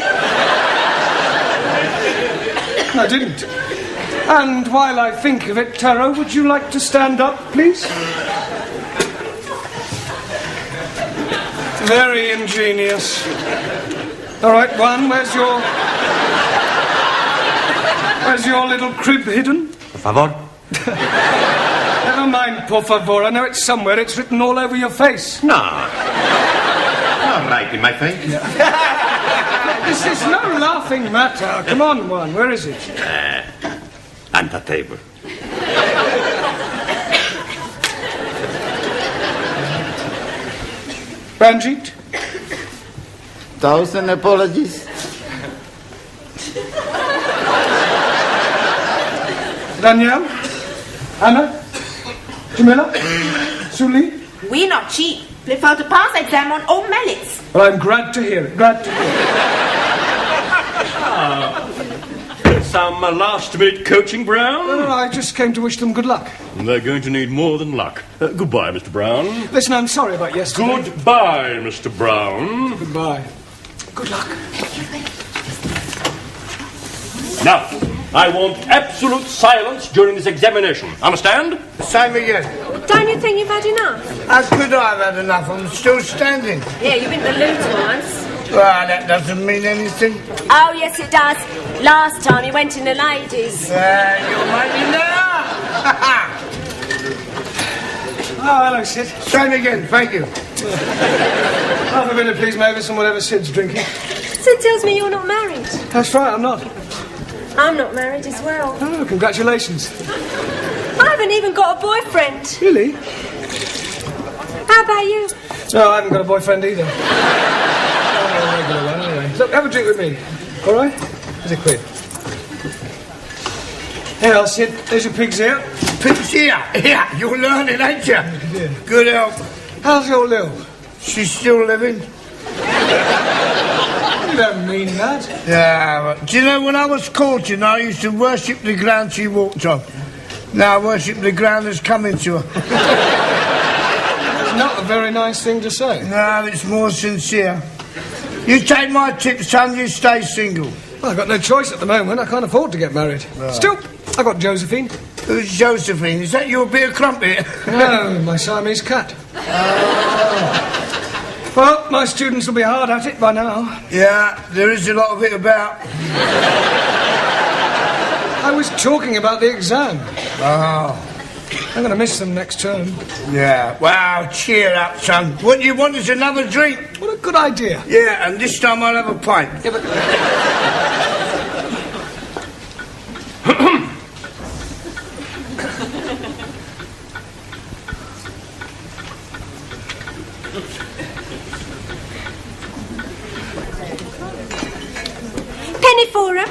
I didn't. And while I think of it, Taro, would you like to stand up, please? Very ingenious. All right, one, where's your little crib hidden? Por favor. Never mind, por favor. I know it's somewhere. It's written all over your face. No. Not right in my face. This is no laughing matter. Come on, one. Where is it? On the table. Ranjit? 1,000 apologies. Danielle? Anna? Jamila? Suli? We not cheap. Prefer to pass exam on all merits. Well, I'm glad to hear it. Glad to hear it. Some last-minute coaching, Brown? No, I just came to wish them good luck. They're going to need more than luck. Goodbye, Mr. Brown. Listen, I'm sorry about yesterday. Goodbye, Mr. Brown. Goodbye. Good luck. Now, I want absolute silence during this examination. Understand? Same again. Don't you think you've had enough? How could I have had enough? I'm still standing. Yeah, you've been to Luton once. Well, that doesn't mean anything. Oh, yes, it does. Last time you went in the ladies. You're money now. Oh, hello, Sid. Same again, thank you. Half a minute, please, Mavis, and whatever Sid's drinking. Sid tells me you're not married. That's right, I'm not. I'm not married as well. Oh, congratulations. I haven't even got a boyfriend. Really? How about you? No, I haven't got a boyfriend either. Oh, no, a regular one, anyway. Look, have a drink with me. All right? Here's a quid. Here, Sid. There's your pig's ear. Pig's ear? Yeah, you're learning, ain't you? Yeah. Good help. How's your Lil? She's still living. You don't mean that. Yeah, but do you know, when I was courting, I used to worship the ground she walked on. Now I worship the ground that's coming to her. That's not a very nice thing to say. No, it's more sincere. You take my tip, son, you stay single. Well, I've got no choice at the moment. I can't afford to get married. Right. Still, I've got Josephine. Who's Josephine? Is that your beer crumpet? No, my Siamese cat. Well, my students will be hard at it by now. Yeah, there is a lot of it about. I was talking about the exam. Oh. I'm going to miss them next term. Yeah, well, cheer up, son. What you want is another drink. What a good idea. Yeah, and this time I'll have a pint. Yeah, but... Penny for 'em.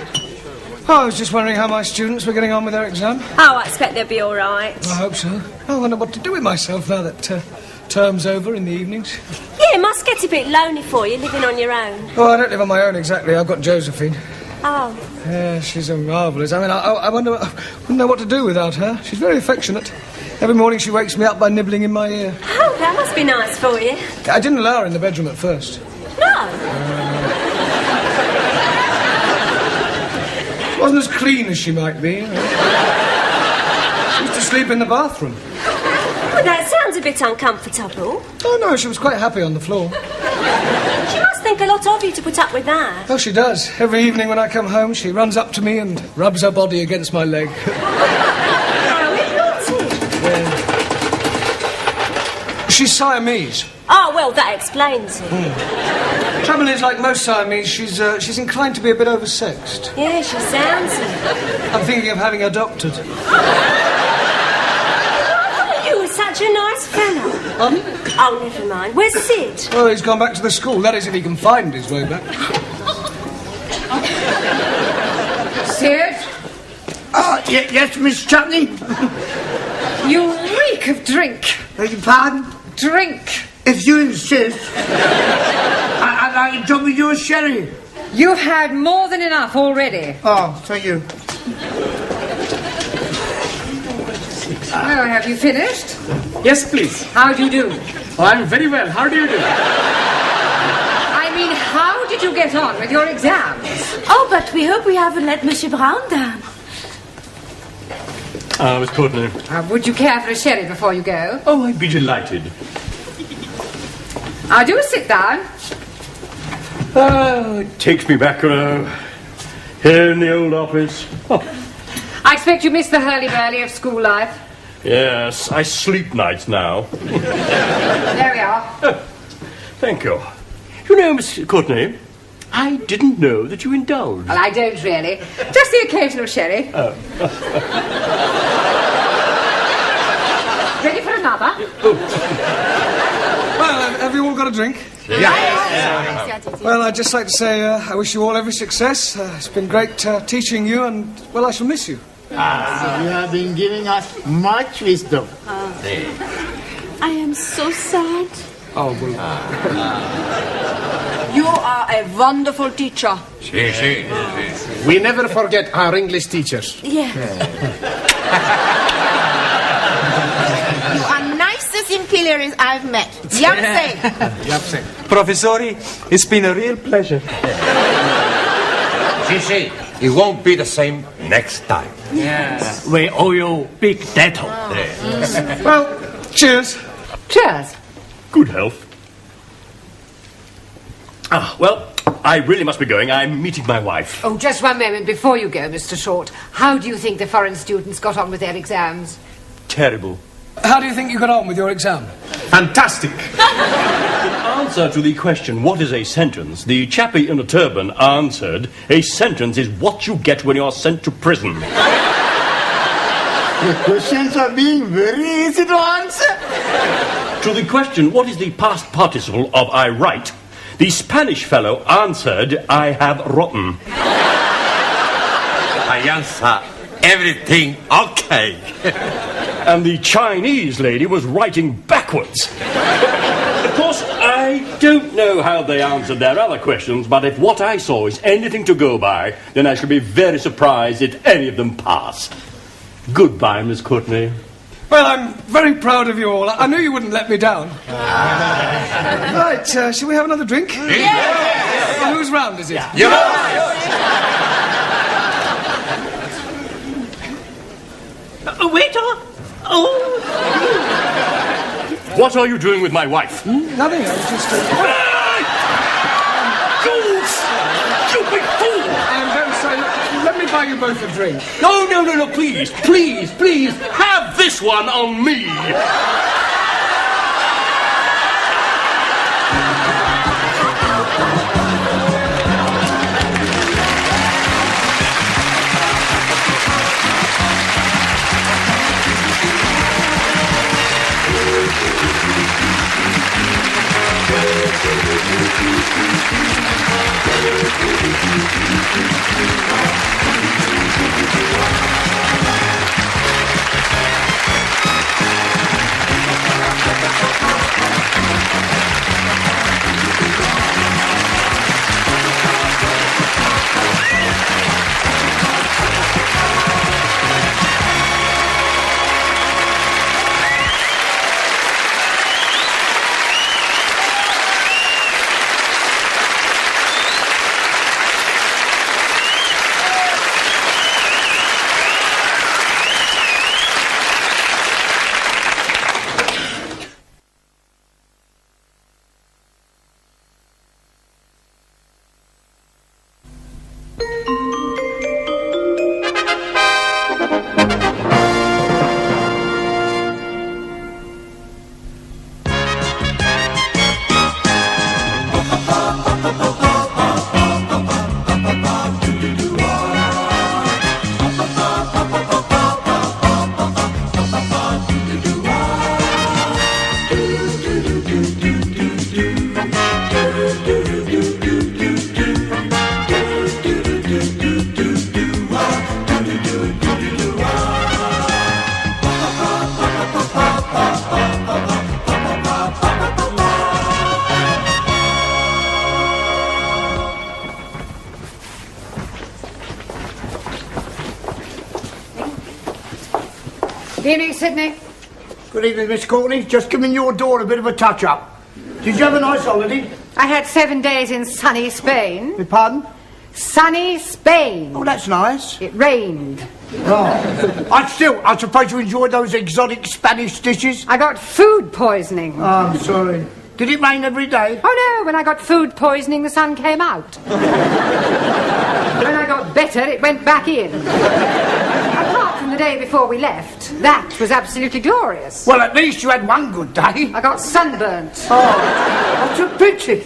Oh, I was just wondering how my students were getting on with their exam. Oh, I expect they'll be all right. I hope so. I wonder what to do with myself now that term's over in the evenings. Yeah, it must get a bit lonely for you, living on your own. Oh, I don't live on my own exactly. I've got Josephine. Oh. Yeah, she's a marvellous. I mean, I wonder... I wouldn't know what to do without her. She's very affectionate. Every morning she wakes me up by nibbling in my ear. Oh, that must be nice for you. I didn't allow her in the bedroom at first. No. She wasn't as clean as she might be. She used to sleep in the bathroom. Well, that sounds a bit uncomfortable. Oh, no, she was quite happy on the floor. She must think a lot of you to put up with that. Oh, she does. Every evening when I come home, she runs up to me and rubs her body against my leg. She's Siamese. Oh, well, that explains it. Trouble is, like most Siamese, she's inclined to be a bit oversexed. Yeah, she sounds it. I'm thinking of having her adopted. You were such a nice nice fellow. Oh, never mind. Where's Sid? Well, he's gone back to the school. That is, if he can find his way back. Sid? Yes, Miss Chutney? You reek of drink. Beg your pardon? Drink. If you insist, I'd like to drop with you a sherry. You've had more than enough already. Oh, thank you. Well, have you finished? Yes, please. How do you do? Oh, I'm very well. How do you do? I mean, how did you get on with your exams? Oh, but we hope we haven't let Monsieur Brown down. Miss Courtney. Would you care for a sherry before you go? Oh, I'd be delighted. Do sit down. It takes me back, here in the old office. Oh. I expect you missed the hurly-burly of school life. Yes, I sleep nights now. There we are. Oh, thank you. You know, Miss Courtney, I didn't know that you indulged. Well, I don't really. Just the occasional sherry. Oh. Ready for another? Well, have you all got a drink? Yeah. Well, I'd just like to say I wish you all every success. It's been great teaching you, and, well, I shall miss you. You have been giving us much wisdom. I am so sad. Oh, well. You are a wonderful teacher. We never forget our English teachers. Yeah. You are nicest imperials I've met. Yapse. Professori, it's been a real pleasure. See, it won't be the same next time. Yes. We owe you big debt. Well, cheers. Cheers. Good health. Well, I really must be going. I'm meeting my wife. Oh, just one moment before you go, Mr. Short. How do you think the foreign students got on with their exams? Terrible. How do you think you got on with your exam? Fantastic. In answer to the question, what is a sentence, the chappie in a turban answered, a sentence is what you get when you are sent to prison. The questions are being very easy to answer. To the question, what is the past participle of I write, the Spanish fellow answered, I have rotten. I answer, everything okay. And the Chinese lady was writing backwards. Of course, I don't know how they answered their other questions, but if what I saw is anything to go by, then I shall be very surprised if any of them pass. Goodbye, Miss Courtney. Well, I'm very proud of you all. I knew you wouldn't let me down. Right, shall we have another drink? Yes. Well, whose round is it? Yours. Waiter! Oh! What are you doing with my wife? Nothing, I was just... You big fool! I'm very sorry. Let me buy you both a drink. No, please, have this one on me! Evening, Sydney. Good evening, Miss Courtney. Just giving your door a bit of a touch-up. Did you have a nice holiday? I had 7 days in sunny Spain. Pardon? Sunny Spain. Oh, that's nice. It rained. Oh. I suppose you enjoyed those exotic Spanish dishes? I got food poisoning. Oh, I'm sorry. Did it rain every day? Oh, no. When I got food poisoning, the sun came out. When I got better, it went back in. Apart from the day before we left, that was absolutely glorious. Well, at least you had one good day. I got sunburnt. Oh, that's a pity.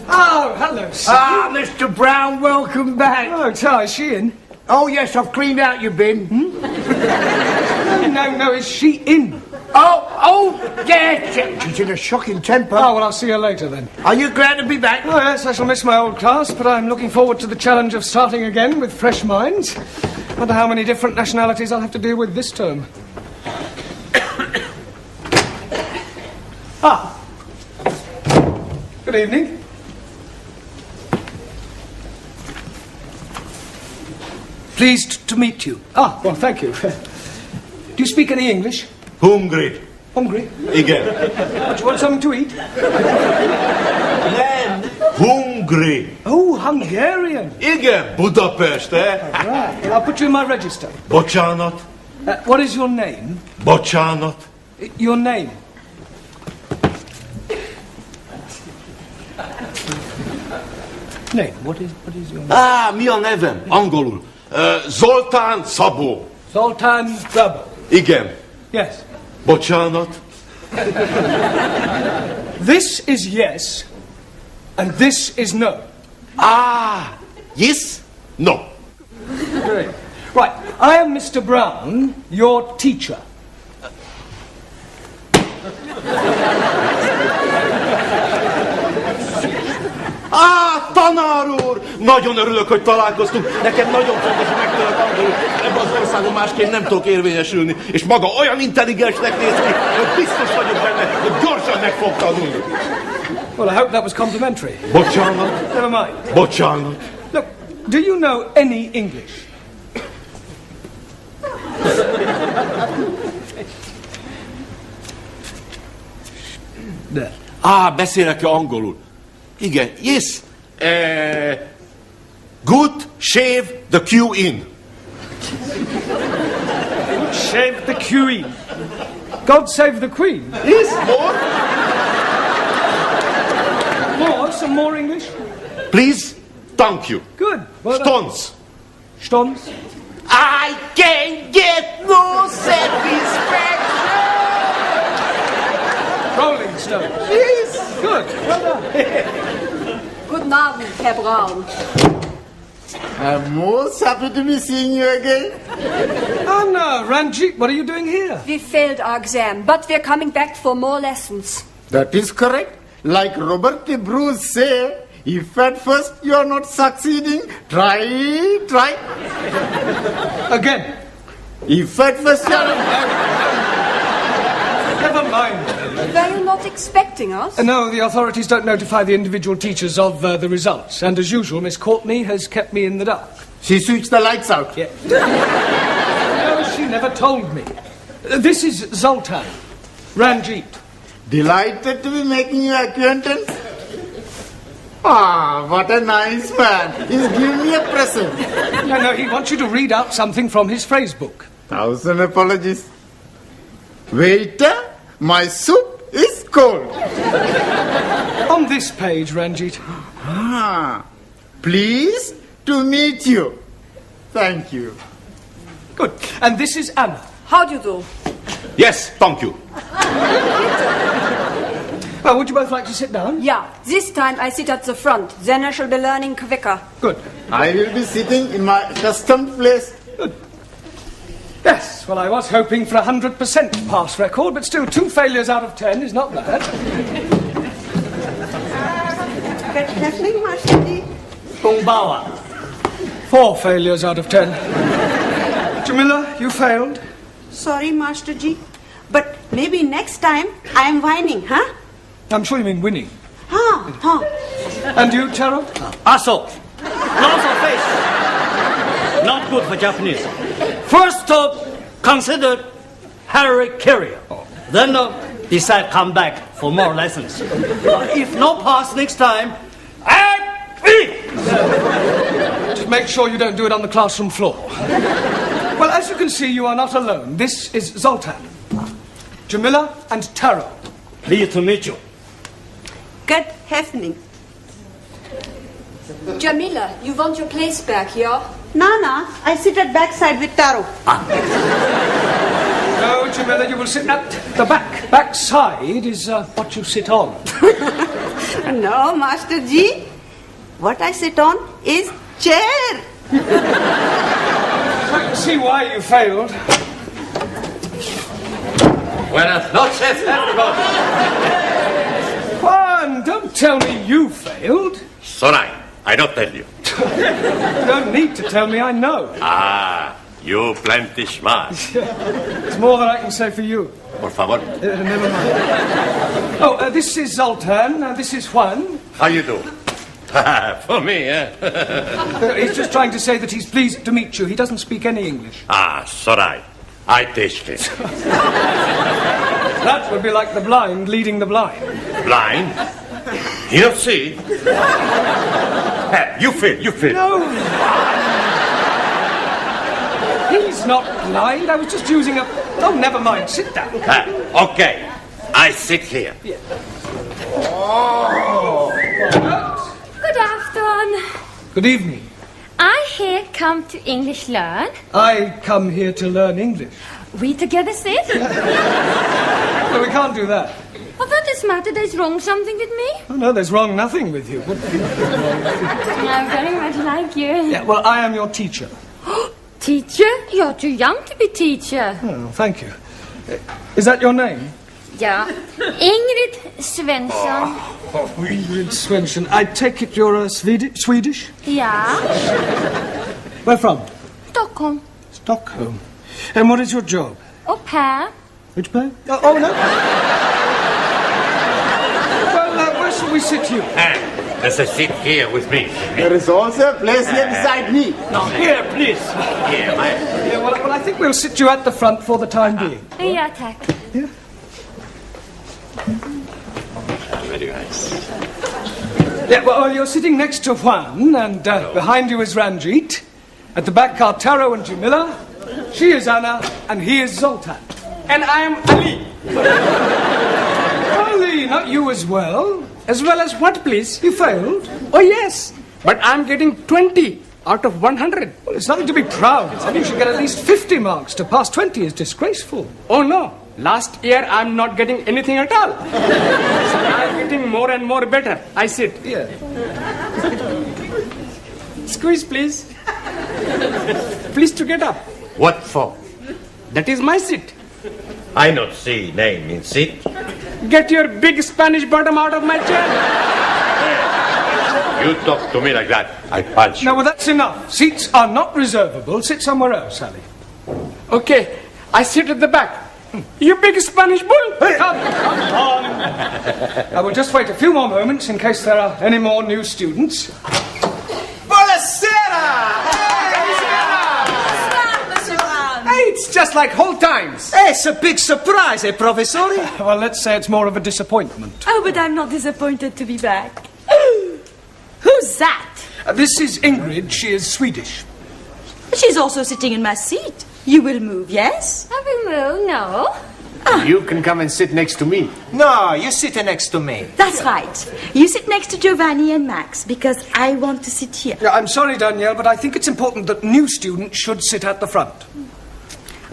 Oh, hello, sir. Ah, Mr. Brown, welcome back. Oh, Ty, is she in? Oh, yes, I've cleaned out your bin. No, is she in? Oh, yes. She's in a shocking temper. Oh, well, I'll see her later then. Are you glad to be back? Oh, yes, I shall miss my old class, but I'm looking forward to the challenge of starting again with fresh minds. Wonder how many different nationalities I'll have to deal with this term. Good evening. Pleased to meet you. Well, thank you. Do you speak any English? Hungry. Hungry? Igen. Do you want something to eat? Nem. Hungry. Oh, Hungarian. Igen, Budapest, eh? Right. Well, I'll put you in my register. Bocsánat. What is your name? Bocsánat. Your name? Name. What is your name? Mi a nevem? Angolul. Zoltán Szabó. Zoltán Szabó. Igen. Yes. Bocsánat. This is yes, and this is no. Yes? No. Great. Right, I am Mr. Brown, your teacher. Tanár úr! Nagyon örülök, hogy találkoztunk. Nekem nagyon fontos, hogy megtanulok angolul. Ebben az országon másként nem tudok érvényesülni. És maga olyan intelligensnek néz ki, hogy biztos vagyok benne, hogy gyorsan meg fog tanulni. Well, I hope that was complimentary. Bocsánat. Never mind. Bocsánat. Look, do you know any English? There. Beszélek-e angolul? Igen. Yes. Good shave the Q in. Shave the Queen. God save the Queen. Yes, more? More? Some more English? Please, thank you. Good. Well, Stones. Stones? I can't get no satisfaction. Rolling Stones. Yes. Good. Well done. Guten Abend, Herr Braun. I'm most happy to be seeing you again. Oh, no, Ranjit, what are you doing here? We failed our exam, but we're coming back for more lessons. That is correct. Like Robert the Bruce say, if at first you are not succeeding, try. Again. If at first you are Never mind. Were you not expecting us? No, the authorities don't notify the individual teachers of the results. And as usual, Miss Courtney has kept me in the dark. She switched the lights out. Yeah. No, she never told me. This is Zoltan. Ranjit. Delighted to be making your acquaintance. What a nice man. He's giving me a present. No, he wants you to read out something from his phrase book. 1,000 apologies. Waiter, my soup is cold. On this page, Ranjit. Pleased to meet you. Thank you. Good. And this is Anna. How do you do? Yes, thank you. Well, would you both like to sit down? Yeah, this time I sit at the front. Then I shall be learning quicker. Good. I will be sitting in my accustomed place. Good. Yes, well, I was hoping for 100% pass record, but still 2 failures out of 10 is not bad. Good evening, Master Ji. Bungbawa. 4 failures out of 10. Jamila, you failed. Sorry, Master Ji. But maybe next time I am whining, huh? I'm sure you mean winning. Huh. And you, Taro? Also, Lots of fish. Not good for Japanese. First stop, consider Harry Carrier. Then decide come back for more lessons. If no pass next time, Just make sure you don't do it on the classroom floor. Well, as you can see, you are not alone. This is Zoltan, Jamila, and Taro. Pleased to meet you. Good evening. Jamila, you want your place back here? Nana, I sit at backside with Taro. No, Jamila, you will sit at the back. Backside is what you sit on. No, Master Ji. What I sit on is chair. I can see why you failed. Buenas noches, everybody. Juan, don't tell me you failed. Sorry, I don't tell you. You don't need to tell me, I know. Ah, you plenty smart. It's more than I can say for you. Por favor. Never mind. Oh, this is Zoltan, this is Juan. How you do? For me, eh? He's just trying to say that he's pleased to meet you. He doesn't speak any English. Ah, sorry. I teach it. That would be like the blind leading the blind. Blind? You don't see? You feel. No. He's not blind. I was just using a... Oh, never mind. Sit down. Okay. I sit here. Good afternoon. Good evening. I here come to English learn. I come here to learn English. We together sit. No, we can't do that. Well, what is matter? There's wrong something with me? Oh, no, there's wrong nothing with you. I very much like you. Yeah, well, I am your teacher. Teacher? You're too young to be teacher. Oh, thank you. Is that your name? Yeah. Ingrid Svensson. Oh, Ingrid Svensson. I take it you're Swedish? Yeah. Where from? Stockholm. Stockholm. And what is your job? Au pair. Which pair? Oh, no. Well, where shall we sit you? Let's sit here with me. There is also a place here beside me. Now here, please. Here, Yeah, well, I think we'll sit you at the front for the time being. Yeah, tack. Yeah. Very nice. Yeah, well, you're sitting next to Juan, and behind you is Ranjit. At the back are Taro and Jamila. She is Anna, and he is Zoltan. And I am Ali. Ali, not you as well. As well as what, please? You failed. Oh, yes. But I'm getting 20 out of 100. Well, it's nothing to be proud of. You should get at least 50 marks. To pass 20 is disgraceful. Oh, no. Last year, I'm not getting anything at all. So I'm getting more and more better. I sit. Yeah. Squeeze, please. Please to get up. What for? That is my seat. I not see name in seat. Get your big Spanish bottom out of my chair. You talk to me like that, I punch you. Now, well, that's enough. Seats are not reservable. Sit somewhere else, Ali. Okay, I sit at the back. You big Spanish bull. Hey, come on. I will just wait a few more moments in case there are any more new students. Hey, it's just like old times. Hey, it's a big surprise, eh, Professor? Well, let's say it's more of a disappointment. Oh, but I'm not disappointed to be back. Who's that? This is Ingrid. She is Swedish. She's also sitting in my seat. You will move, yes? I will move, no. You can come and sit next to me. No, you sit next to me. That's right. You sit next to Giovanni and Max, because I want to sit here. Yeah, I'm sorry, Danielle, but I think it's important that new students should sit at the front.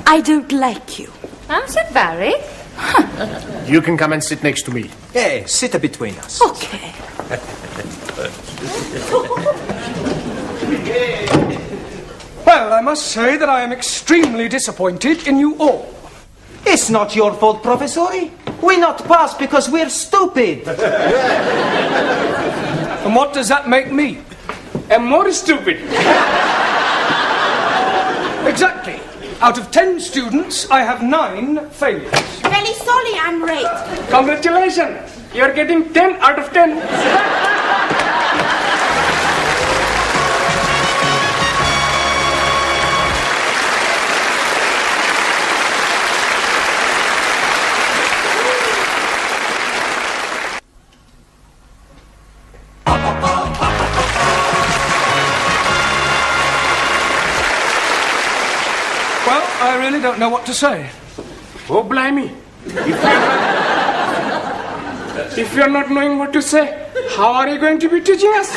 I don't like you. I'm so worried. You can come and sit next to me. Hey, sit between us. Okay. Well, I must say that I am extremely disappointed in you all. It's not your fault, Professor. We not pass because we're stupid. And what does that make me? I'm more stupid. Exactly. Out of 10 students, I have 9 failures. Really sorry, I'm late. Congratulations. You're getting 10 out of 10. Well, I really don't know what to say. Oh, blimey. If you're not knowing what to say, how are you going to be teaching us?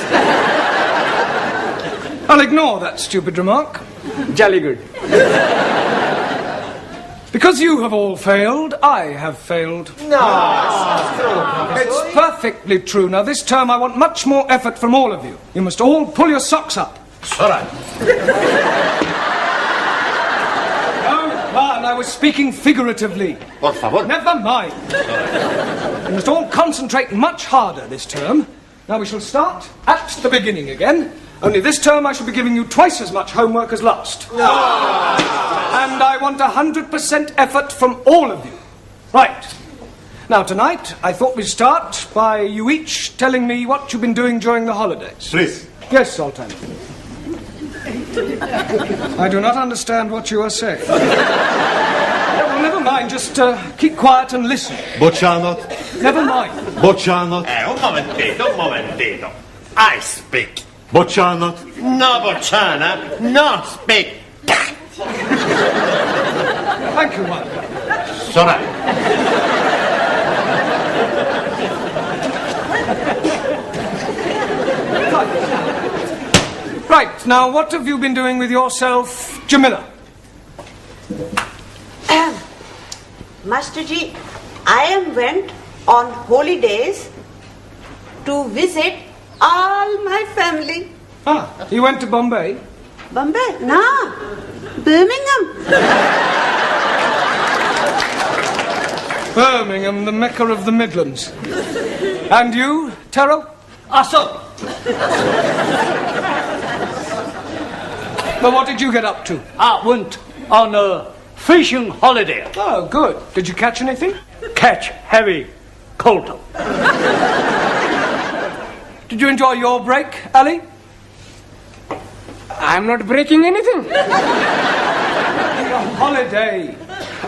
I'll ignore that stupid remark. Jolly good. Because you have all failed, I have failed. No, It's perfectly true. Now, this term I want much more effort from all of you. You must all pull your socks up. All right. I was speaking figuratively. Por favor. Never mind. You must all concentrate much harder this term. Now we shall start at the beginning again. Only this term I shall be giving you twice as much homework as last. And I want 100% effort from all of you. Right. Now tonight I thought we'd start by you each telling me what you've been doing during the holidays. Please. Yes, Sultan. I do not understand what you are saying. Well, never mind, just keep quiet and listen. Bocsánat. Never mind. Bocsánat. Un momentito. I speak. Bocsánat. No, bocsánat. No speak. Thank you, Mike. Sorry. Right, now what have you been doing with yourself, Jamila? Master Ji, I went on holidays to visit all my family. Ah, you went to Bombay? Bombay? No, Birmingham. Birmingham, the Mecca of the Midlands. And you, Taro? So, But what did you get up to? I went on a fishing holiday. Oh, good. Did you catch anything? Catch heavy quota. Did you enjoy your break, Ali? I'm not breaking anything. Holiday.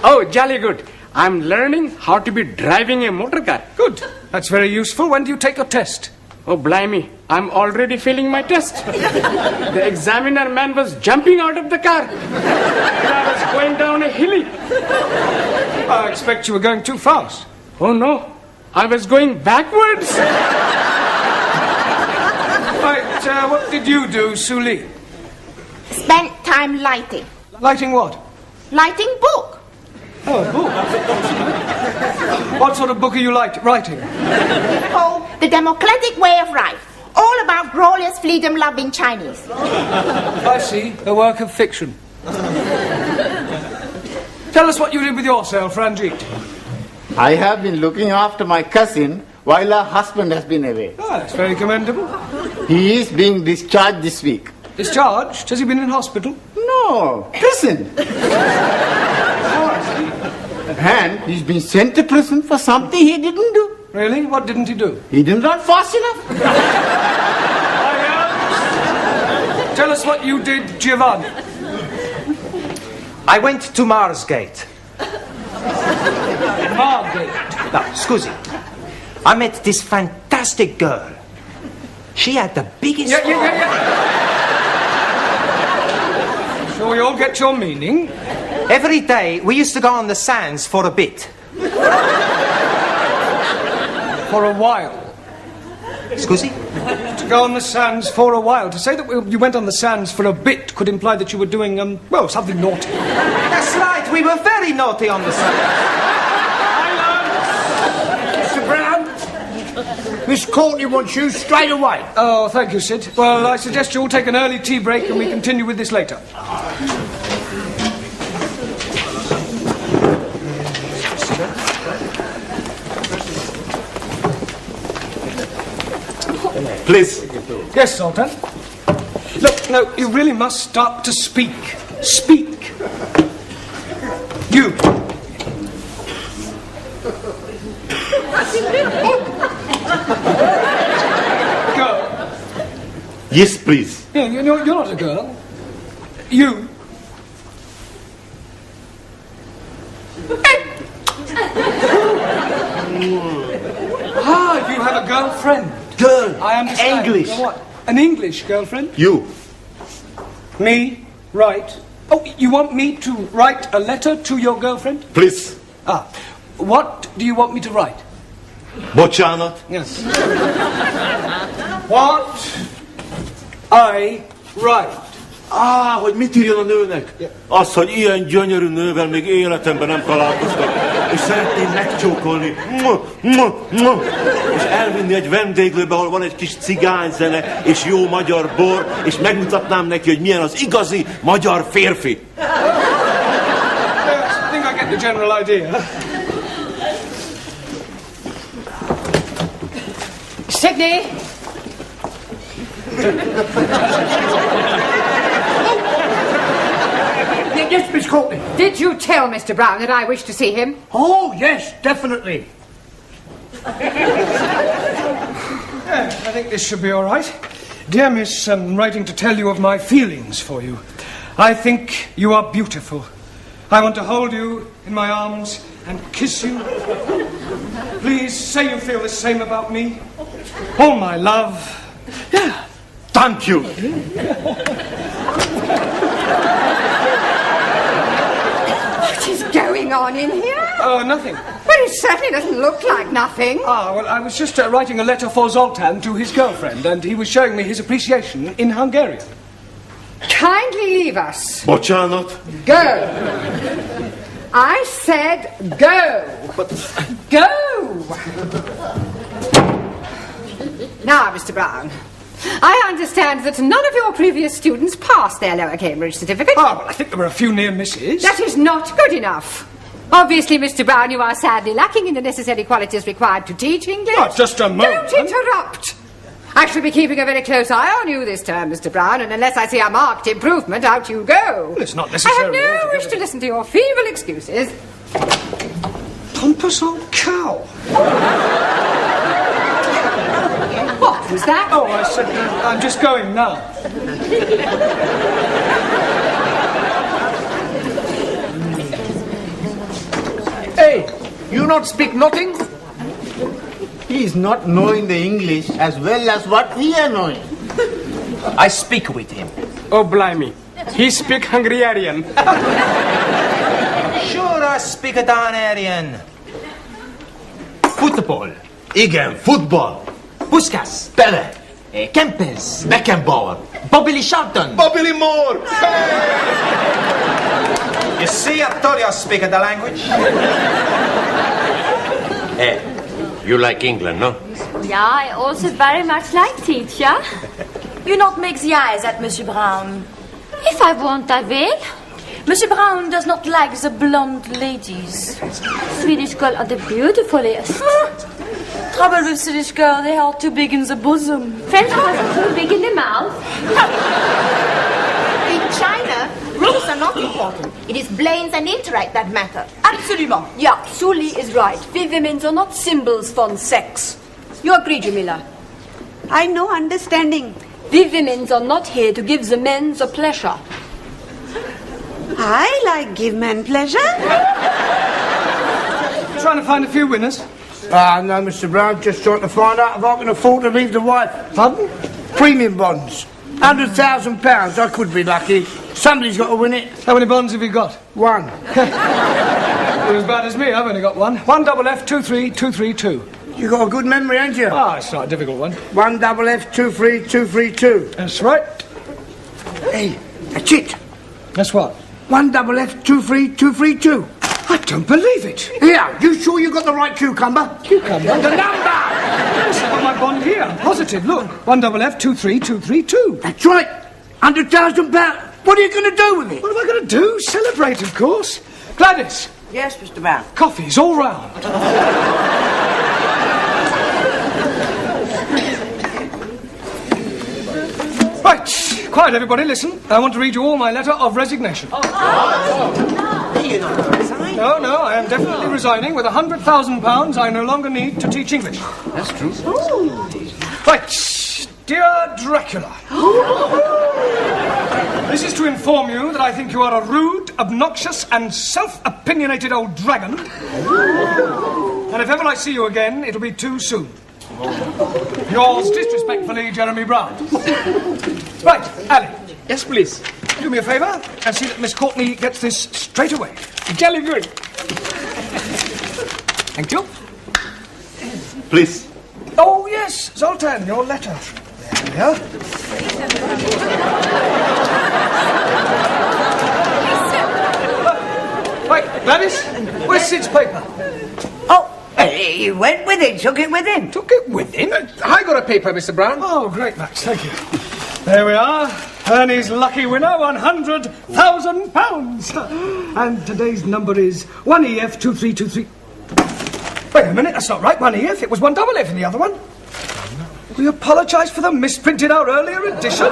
Oh, jolly good. I'm learning how to be driving a motor car. Good. That's very useful. When do you take your test? Oh, blimey. I'm already failing my test. The examiner man was jumping out of the car. And I was going down a hilly. I expect you were going too fast. Oh, no. I was going backwards. Right, what did you do, Suli? Spent time lighting. Lighting what? Lighting book. Oh, a book. What sort of book are you writing? Oh, The Democratic Way of Life. All about glorious freedom-loving Chinese. I see. A work of fiction. Tell us what you did with yourself, Ranjit. I have been looking after my cousin while her husband has been away. Ah, that's very commendable. He is being discharged this week. Discharged? Has he been in hospital? No, prison. And he's been sent to prison for something he didn't do. Really? What didn't he do? He didn't run fast enough. Tell us what you did, Giovanni. I went to Marsgate. Margate. No, scusi. I met this fantastic girl. She had the biggest... Yeah. Sure you all get your meaning? Every day we used to go on the sands for a bit. For a while. Scusi? To go on the sands for a while. To say that you went on the sands for a bit could imply that you were doing, well, something naughty. That's right, we were very naughty on the sands. Mr. Brown, Miss Courtney wants you straight away. Oh, thank you, Sid. Well, I suggest you all take an early tea break and we continue with this later. Please. Yes, Sultan. Look, no, you really must start to speak. Speak. You. Girl. Yes, please. Yeah, you're not a girl. You. You have a girlfriend. Girl. I understand. English. What? An English girlfriend? You. Me? Right. Oh, you want me to write a letter to your girlfriend? Please. Ah, what do you want me to write? Bocsánat. Yes. What I write. Hogy mit írjon a nőnek? Az, hogy ilyen gyönyörű nővel még életemben nem találkoztam, és szeretném megcsókolni, és elvinni egy vendéglőbe, ahol van egy kis cigányzene, és jó magyar bor, és megmutatnám neki, hogy milyen az igazi magyar férfi. Yes, I think I get the general idea. Sydney! Yes, Miss Courtney. Did you tell Mr. Brown that I wish to see him? Oh, yes, definitely. Yeah, I think this should be all right. Dear Miss, I'm writing to tell you of my feelings for you. I think you are beautiful. I want to hold you in my arms and kiss you. Please say you feel the same about me. All my love. Yeah. Thank you. What is going on in here? Oh, nothing. Well, it certainly doesn't look like nothing. Ah, well, I was just writing a letter for Zoltan to his girlfriend, and he was showing me his appreciation in Hungarian. Kindly leave us. Bocsánat. Go. I said go. Go. Now, Mr. Brown, I understand that none of your previous students passed their lower Cambridge certificate. Ah, well, I think there were a few near misses. That is not good enough. Obviously, Mr. Brown, you are sadly lacking in the necessary qualities required to teach English. Oh, just a moment. Don't interrupt. I shall be keeping a very close eye on you this term, Mr. Brown, and unless I see a marked improvement, out you go. Well, it's not I necessary. have no wish to listen to your feeble excuses. Pompous old cow. What was that? Oh, I said, I'm just going now. Hey, you not speak nothing? He is not knowing the English as well as what we are knowing. I speak with him. Oh, blimey. He speak Hungarian. Sure, I speak a Danarian. Football. Igen, futball. Puskas. Pele. Kempes. Beckenbauer. Bobby Charlton. Bobby Moore. You see, I told you I speak the language. Hey, you like England, no? Yeah, I also very much like teacher. You not make the eyes at Monsieur Brown. If I want, I will. Monsieur Brown does not like the blonde ladies. Swedish girls are the beautifulest. Trouble with Swedish girls, they are too big in the bosom. French girls are too big in the mouth. In China, looks are not important. It is brains and intellect that matter. Absolument. Yeah, Sully is right. We women are not symbols for sex. You agree, Jamila? I know understanding. We women are not here to give the men the pleasure. I like give men pleasure. Trying to find a few winners. Ah, no, Mr. Brown, just trying to find out if I can afford to leave the wife. Pardon? Premium bonds. £100,000. I could be lucky. Somebody's got to win it. How many bonds have you got? One. You're as bad as me. I've only got one. 1FF23232. You got a good memory, ain't you? Ah, it's not a difficult one. 1FF23232. That's right. Hey, that's it. That's what? 1FF23232. I don't believe it. Here, you sure you got the right cucumber? Cucumber? The number! Yes, I've got my bond here. I'm positive. Look, 1FF23232. That's right. £100,000. What are you going to do with it? What am I going to do? Celebrate, of course. Gladys. Yes, Mr. Brown. Coffees all round. Right, quiet everybody, listen. I want to read you all my letter of resignation. You're not going to resign. No, I am definitely resigning. With £100,000 I no longer need to teach English. That's true. Right, dear Dracula. This is to inform you that I think you are a rude, obnoxious and self-opinionated old dragon. And if ever I see you again, it'll be too soon. Yours disrespectfully, Jeremy Brown. Right, Ali. Yes, please. do me a favour and see that Miss Courtney gets this straight away. Jolly good. Thank you. Please. Oh, yes, Zoltan, your letter. There we are. Wait, Gladys, where's Sid's paper? Oh, he went with it, took it with him. Took it with him? I got a paper, Mr. Brown. Oh, great, Max, thank you. There we are. Ernie's lucky winner, £100,000. And today's number is 1EF2323. Wait a minute, that's not right. 1EF, it was 1FF in the other one. We apologise for the misprinted our earlier edition.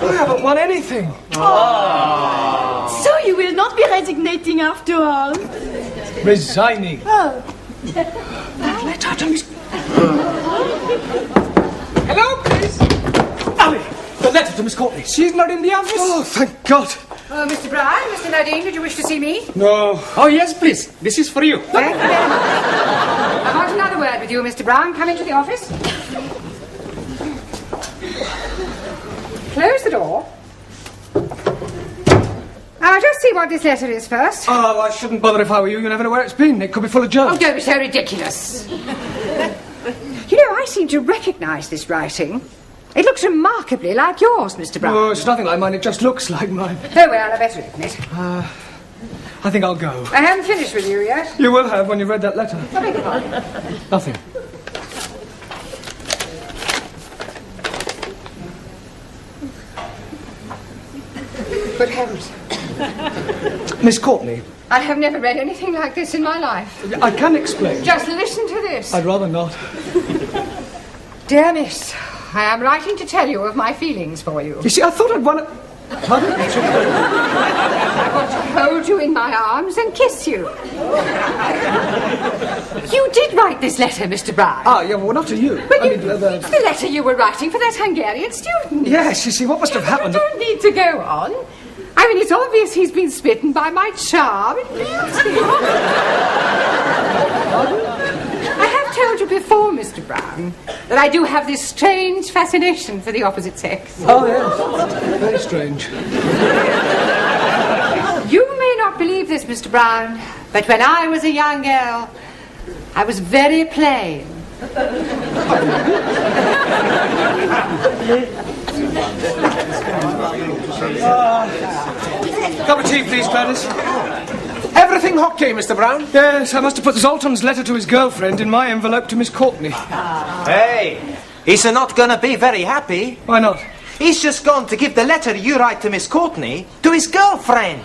I haven't won anything. So you will not be resignating after all? Resigning. Oh. Letter to Miss... Hello, please. Ali, the letter to Miss Courtney. She's not in the office. Oh, thank God. Mr. Brown, Mr. Nadine, did you wish to see me? No. Oh, yes, please. This is for you. Thank you very much. I want another word with you, Mr. Brown. Come into the office. Close the door. I'll just see what this letter is first. Oh, I shouldn't bother if I were you. You never know where it's been. It could be full of germs. Oh, don't be so ridiculous. You know, I seem to recognise this writing. It looks remarkably like yours, Mr. Brown. Oh, it's nothing like mine. It just looks like mine. Oh, well, I better open it. I think I'll go. I haven't finished with you yet. You will have when you've read that letter. I beg your pardon. Nothing. Good heavens. Miss Courtney. I have never read anything like this in my life. I can explain. Just listen to this. I'd rather not. Dear Miss, I am writing to tell you of my feelings for you. You see, I thought I'd won it. Pardon? I want to hold you in my arms and kiss you. You did write this letter, Mr. Brown. Ah, yeah, well, not to you. But it's the letter you were writing for that Hungarian student. Yes, you see, what must have happened... You don't need to go on. I mean, it's obvious he's been smitten by my charm and beauty. I have told you before, Mr. Brown, that I do have this strange fascination for the opposite sex. Oh, yes. Very strange. You may not believe this, Mr. Brown, but when I was a young girl, I was very plain. Cup of tea, please, Gladys. Everything okay, Mr. Brown? Yes, I must have put Zoltan's letter to his girlfriend in my envelope to Miss Courtney. Hey, he's not gonna be very happy. Why not? He's just gone to give the letter you write to Miss Courtney to his girlfriend.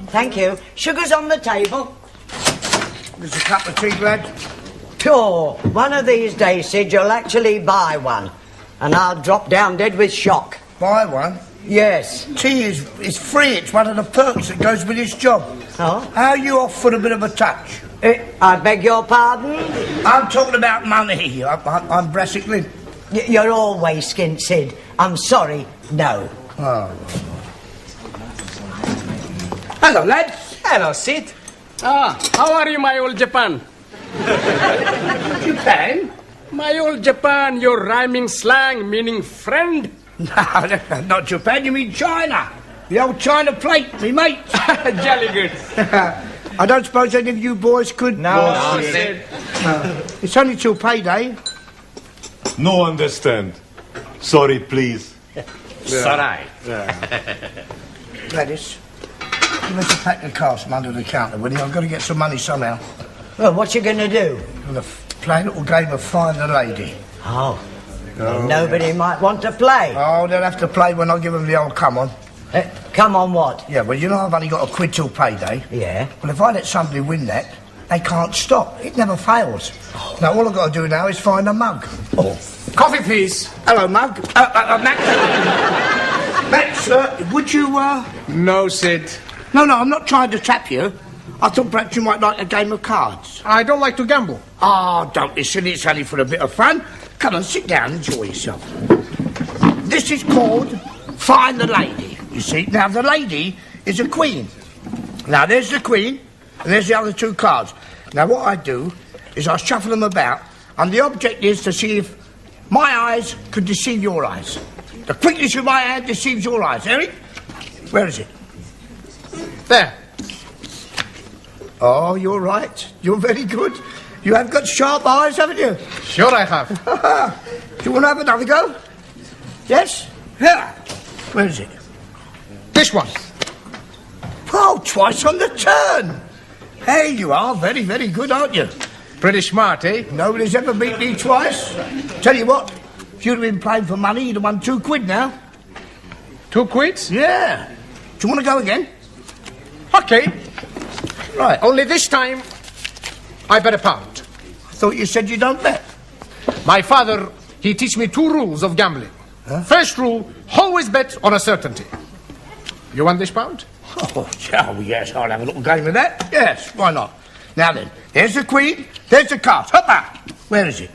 Thank you. Sugar's on the table. There's a cup of tea, lad. Sure. One of these days, Sid, you'll actually buy one. And I'll drop down dead with shock. Buy one? Yes, tea is free. It's one of the perks that goes with this job. Oh? How are you off for a bit of a touch? I beg your pardon? I'm talking about money. I'm brassically. You're always skint, Sid. I'm sorry, no. Oh. Hello, lads. Hello, Sid. Ah, how are you, my old Japan? Japan? My old Japan, your rhyming slang meaning friend? No, not Japan, you mean China. The old China plate, me mate. Jolly good. I don't suppose any of you boys could... No, Sid. It's only till payday. No understand. Sorry, please. Sorry. Gladys, give us a pack of cards from under the counter, will you? I've got to get some money somehow. Well, what you going to do? I'm going to play a little game of Find the Lady. Oh. Well, nobody might want to play. Oh, they'll have to play when I give them the old come on. Come on what? Yeah, well, you know I've only got a quid till payday. Yeah. Well, if I let somebody win that, they can't stop. It never fails. Now, all I've got to do now is find a mug. Oh. Coffee, please. Hello, mug. Max. Max, would you, No, Sid. No, I'm not trying to trap you. I thought perhaps you might like a game of cards. I don't like to gamble. Oh, don't be silly. It's only for a bit of fun. Come on, sit down, enjoy yourself. This is called Find the Lady, you see. Now, the lady is a queen. Now, there's the queen, and there's the other two cards. Now, what I do is I shuffle them about, and the object is to see if my eyes could deceive your eyes. The quickness of my hand deceives your eyes. Eric, where is it? There. Oh, you're right. You're very good. You have got sharp eyes, haven't you? Sure I have. Do you want to have another go? Yes? Yeah. Where is it? This one. Oh, twice on the turn. Hey, you are very, very good, aren't you? Pretty smart, eh? Nobody's ever beat me twice. Tell you what, if you'd have been playing for money, you'd have won 2 quid now. 2 quids? Yeah. Do you want to go again? Okay. Right. Only this time, I bet £1. I thought you said you don't bet. My father, he teach me 2 rules of gambling. Huh? First rule, always bet on a certainty. You want this £1? Oh, yes, I'll have a little game of that. Yes, why not? Now then, there's the queen, there's the cards. Hoppa! Where is it?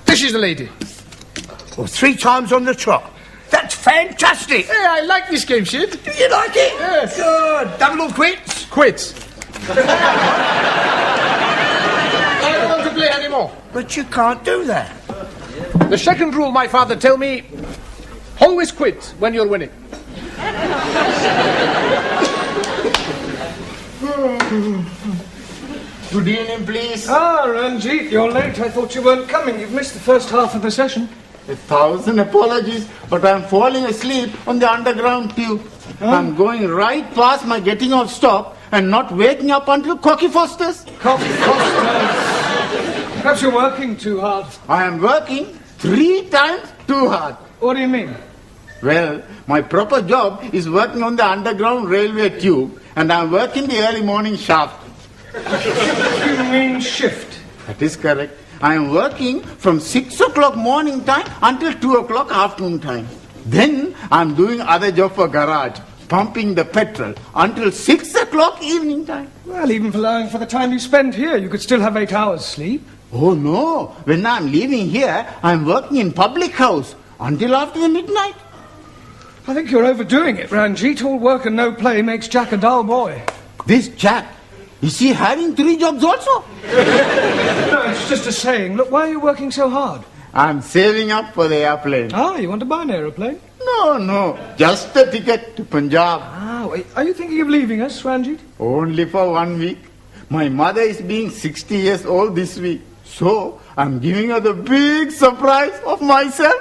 This is the lady. Well, 3 times on the trot. That's fantastic. Hey, I like this game, Sid. Do you like it? Yes. Good. Double or quits? Quits. I don't want to play anymore. But you can't do that. The second rule my father tell me, always quit when you're winning. Good evening, please. Ah, Ranjit, you're late. I thought you weren't coming. You've missed the first half of the session. 1,000 apologies, but I'm falling asleep on the underground tube. I'm going right past my getting off stop and not waking up until Cocky Foster's. Cocky Foster's. Perhaps you're working too hard. I am working 3 times too hard. What do you mean? Well, my proper job is working on the underground railway tube, and I'm working the early morning shaft. You mean shift? That is correct. I am working from 6 o'clock morning time until 2 o'clock afternoon time. Then I'm doing other job for garage, pumping the petrol until 6 o'clock evening time. Well, even for allowing for the time you spend here, you could still have 8 hours sleep. Oh no, when I'm leaving here, I'm working in public house until after the midnight. I think you're overdoing it, Ranjit. All work and no play makes Jack a dull boy. This Jack, is he having 3 jobs also? No, it's just a saying. Look, why are you working so hard? I'm saving up for the airplane. Ah, you want to buy an aeroplane? No, just a ticket to Punjab. Ah, wait, are you thinking of leaving us, Ranjit? Only for 1 week. My mother is being 60 years old this week. So, I'm giving her the big surprise of myself.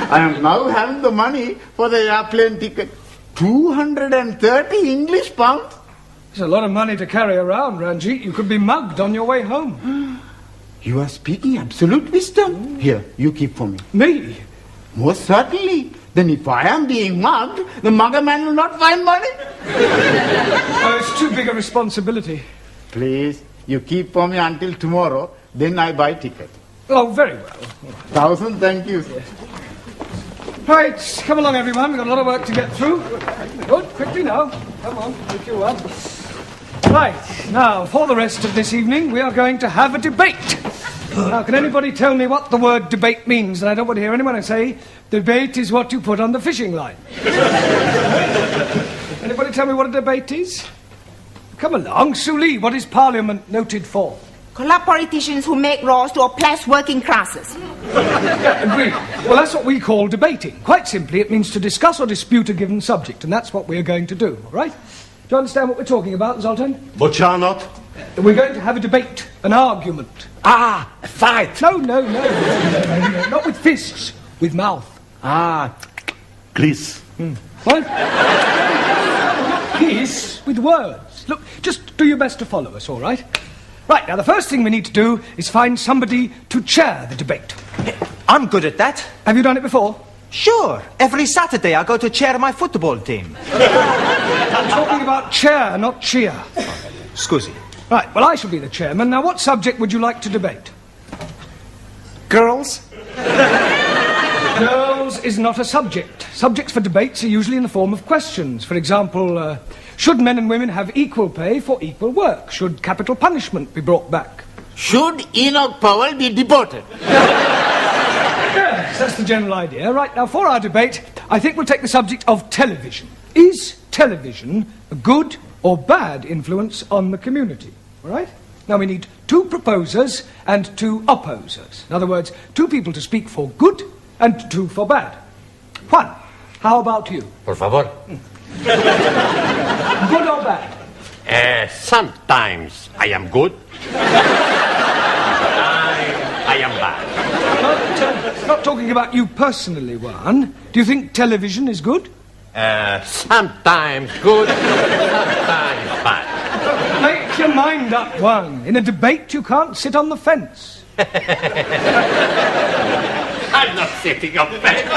I am now having the money for the airplane ticket. 230 English pounds. It's a lot of money to carry around, Ranjit. You could be mugged on your way home. You are speaking absolute wisdom. Here, you keep for me. Me? Most certainly. Then if I am being mugged, the mugger man will not find money. Oh, it's too big a responsibility. Please, you keep for me until tomorrow, then I buy ticket. Oh, very well. 1,000 thank you. Right, come along, everyone. We've got a lot of work to get through. Good, quickly now. Come on, pick you up. Right, now, for the rest of this evening, we are going to have a debate. Now, can anybody tell me what the word debate means? And I don't want to hear anyone say, debate is what you put on the fishing line. Anybody tell me what a debate is? Come along. Suli, what is Parliament noted for? Corrupt politicians who make laws to oppress working classes. Yeah, agreed. Well, that's what we call debating. Quite simply, it means to discuss or dispute a given subject, and that's what we're going to do, all right? Do you understand what we're talking about, Zoltan? Bocsánat. We're going to have a debate, an argument. Ah, a fight. No, not with fists, with mouth. Ah, Kiss. What? Kiss with words. Look, just do your best to follow us, all right? Right, now the first thing we need to do is find somebody to chair the debate. I'm good at that. Have you done it before? Sure. Every Saturday I go to chair my football team. I'm talking about chair, not cheer. Scusi. Right, well, I shall be the chairman. Now, what subject would you like to debate? Girls? Girls is not a subject. Subjects for debates are usually in the form of questions. For example, should men and women have equal pay for equal work? Should capital punishment be brought back? Should Enoch Powell be deported? Yes, that's the general idea. Right, now for our debate, I think we'll take the subject of television. Is television a good or bad influence on the community? All right? Now we need 2 proposers and 2 opposers. In other words, 2 people to speak for good and 2 for bad. Juan, how about you? Por favor. Good or bad? Sometimes I am good. I am bad. Not talking about you personally, Juan. Do you think television is good? Sometimes good, sometimes bad. Make your mind up, Juan. In a debate, you can't sit on the fence. I'm not sitting on fence.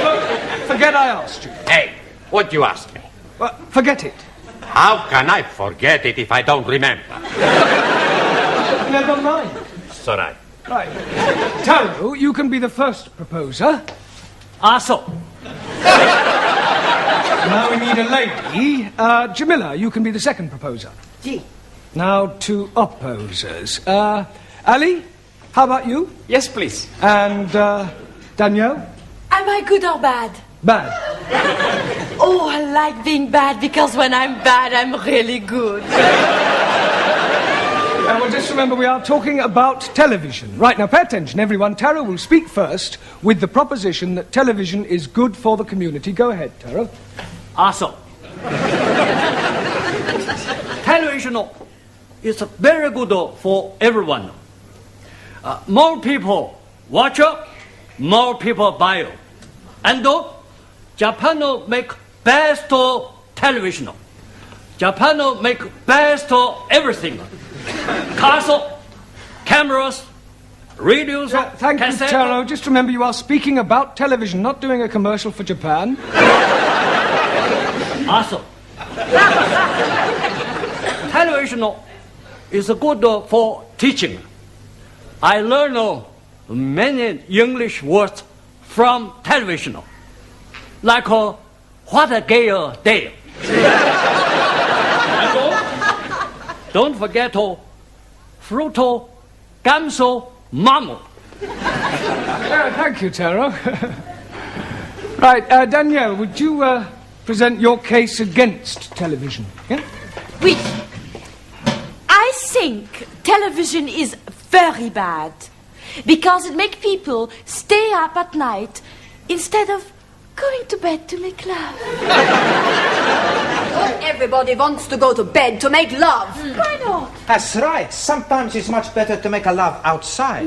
Look, forget I asked you. Hey, what you asked me? Well, forget it. How can I forget it if I don't remember? Never mind. It's all right. Right. Taro, you can be the first proposer. Also. Now we need a lady. Jamila, you can be the second proposer. Gee. Now 2 opposers. Ali, how about you? Yes, please. And Danielle? Am I good or bad? Bad. Oh, I like being bad because when I'm bad, I'm really good. Well, just remember we are talking about television. Right, now pay attention, everyone. Taro will speak first with the proposition that television is good for the community. Go ahead, Taro. Also. Television is very good for everyone. More people watch it, more people buy it. And Japan make best television. Japan make best everything. Cars, cameras, radios, Thank you, Taro. Just remember you are speaking about television, not doing a commercial for Japan. Also, television is good for teaching. I learn many English words from television, like what a gay day. Don't forget fruto, gamso, mamo. Thank you, Taro. Right, Danielle, would you present your case against television? Yeah? Oui. I think television is very bad because it makes people stay up at night instead of going to bed to make love. Not everybody wants to go to bed to make love. Why not? That's right. Sometimes it's much better to make a love outside.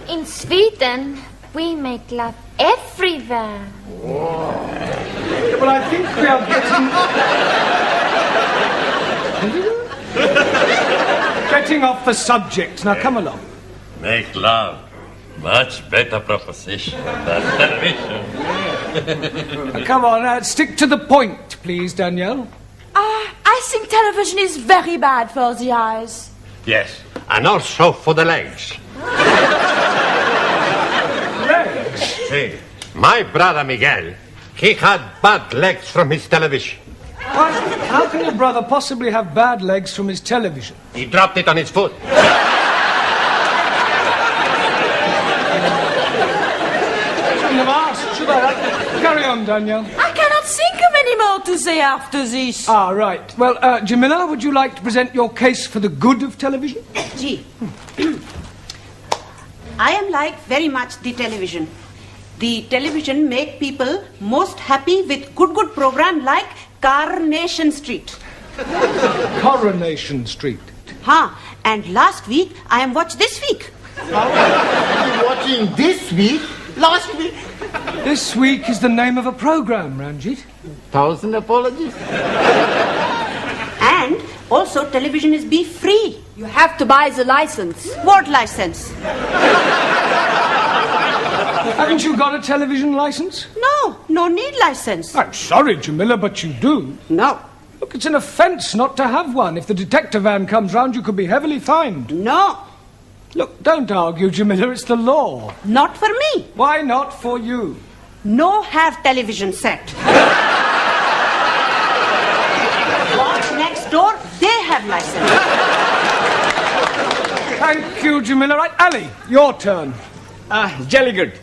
In Sweden, we make love everywhere. Well, I think we are getting off the subject. Now, come along. Make love. Much better proposition than television. Come on, stick to the point, please, Danielle. I think television is very bad for the eyes. Yes, and also for the legs. see, my brother Miguel, he had bad legs from his television. Why, how can your brother possibly have bad legs from his television? He dropped it on his foot. Shouldn't have asked, should I? Carry on, Danielle. I cannot think of any more to say after this. Ah, right. Well, Jamila, would you like to present your case for the good of television? Gee. I am like very much the television. The television make people most happy with good program like Coronation Street. Coronation Street. And last week I am watched this week. You're watching this week? Last week? This week is the name of a program, Ranjit. 1,000 apologies. And also television is be free. You have to buy the license. What license? Haven't you got a television license? No need license. I'm sorry, Jamila, but you do. No. Look, it's an offence not to have one. If the detective van comes round, you could be heavily fined. No. Look, don't argue, Jamila, it's the law. Not for me. Why not for you? No have television set. Watch next door, they have license. Thank you, Jamila. Right, Ali, your turn. Jolly good.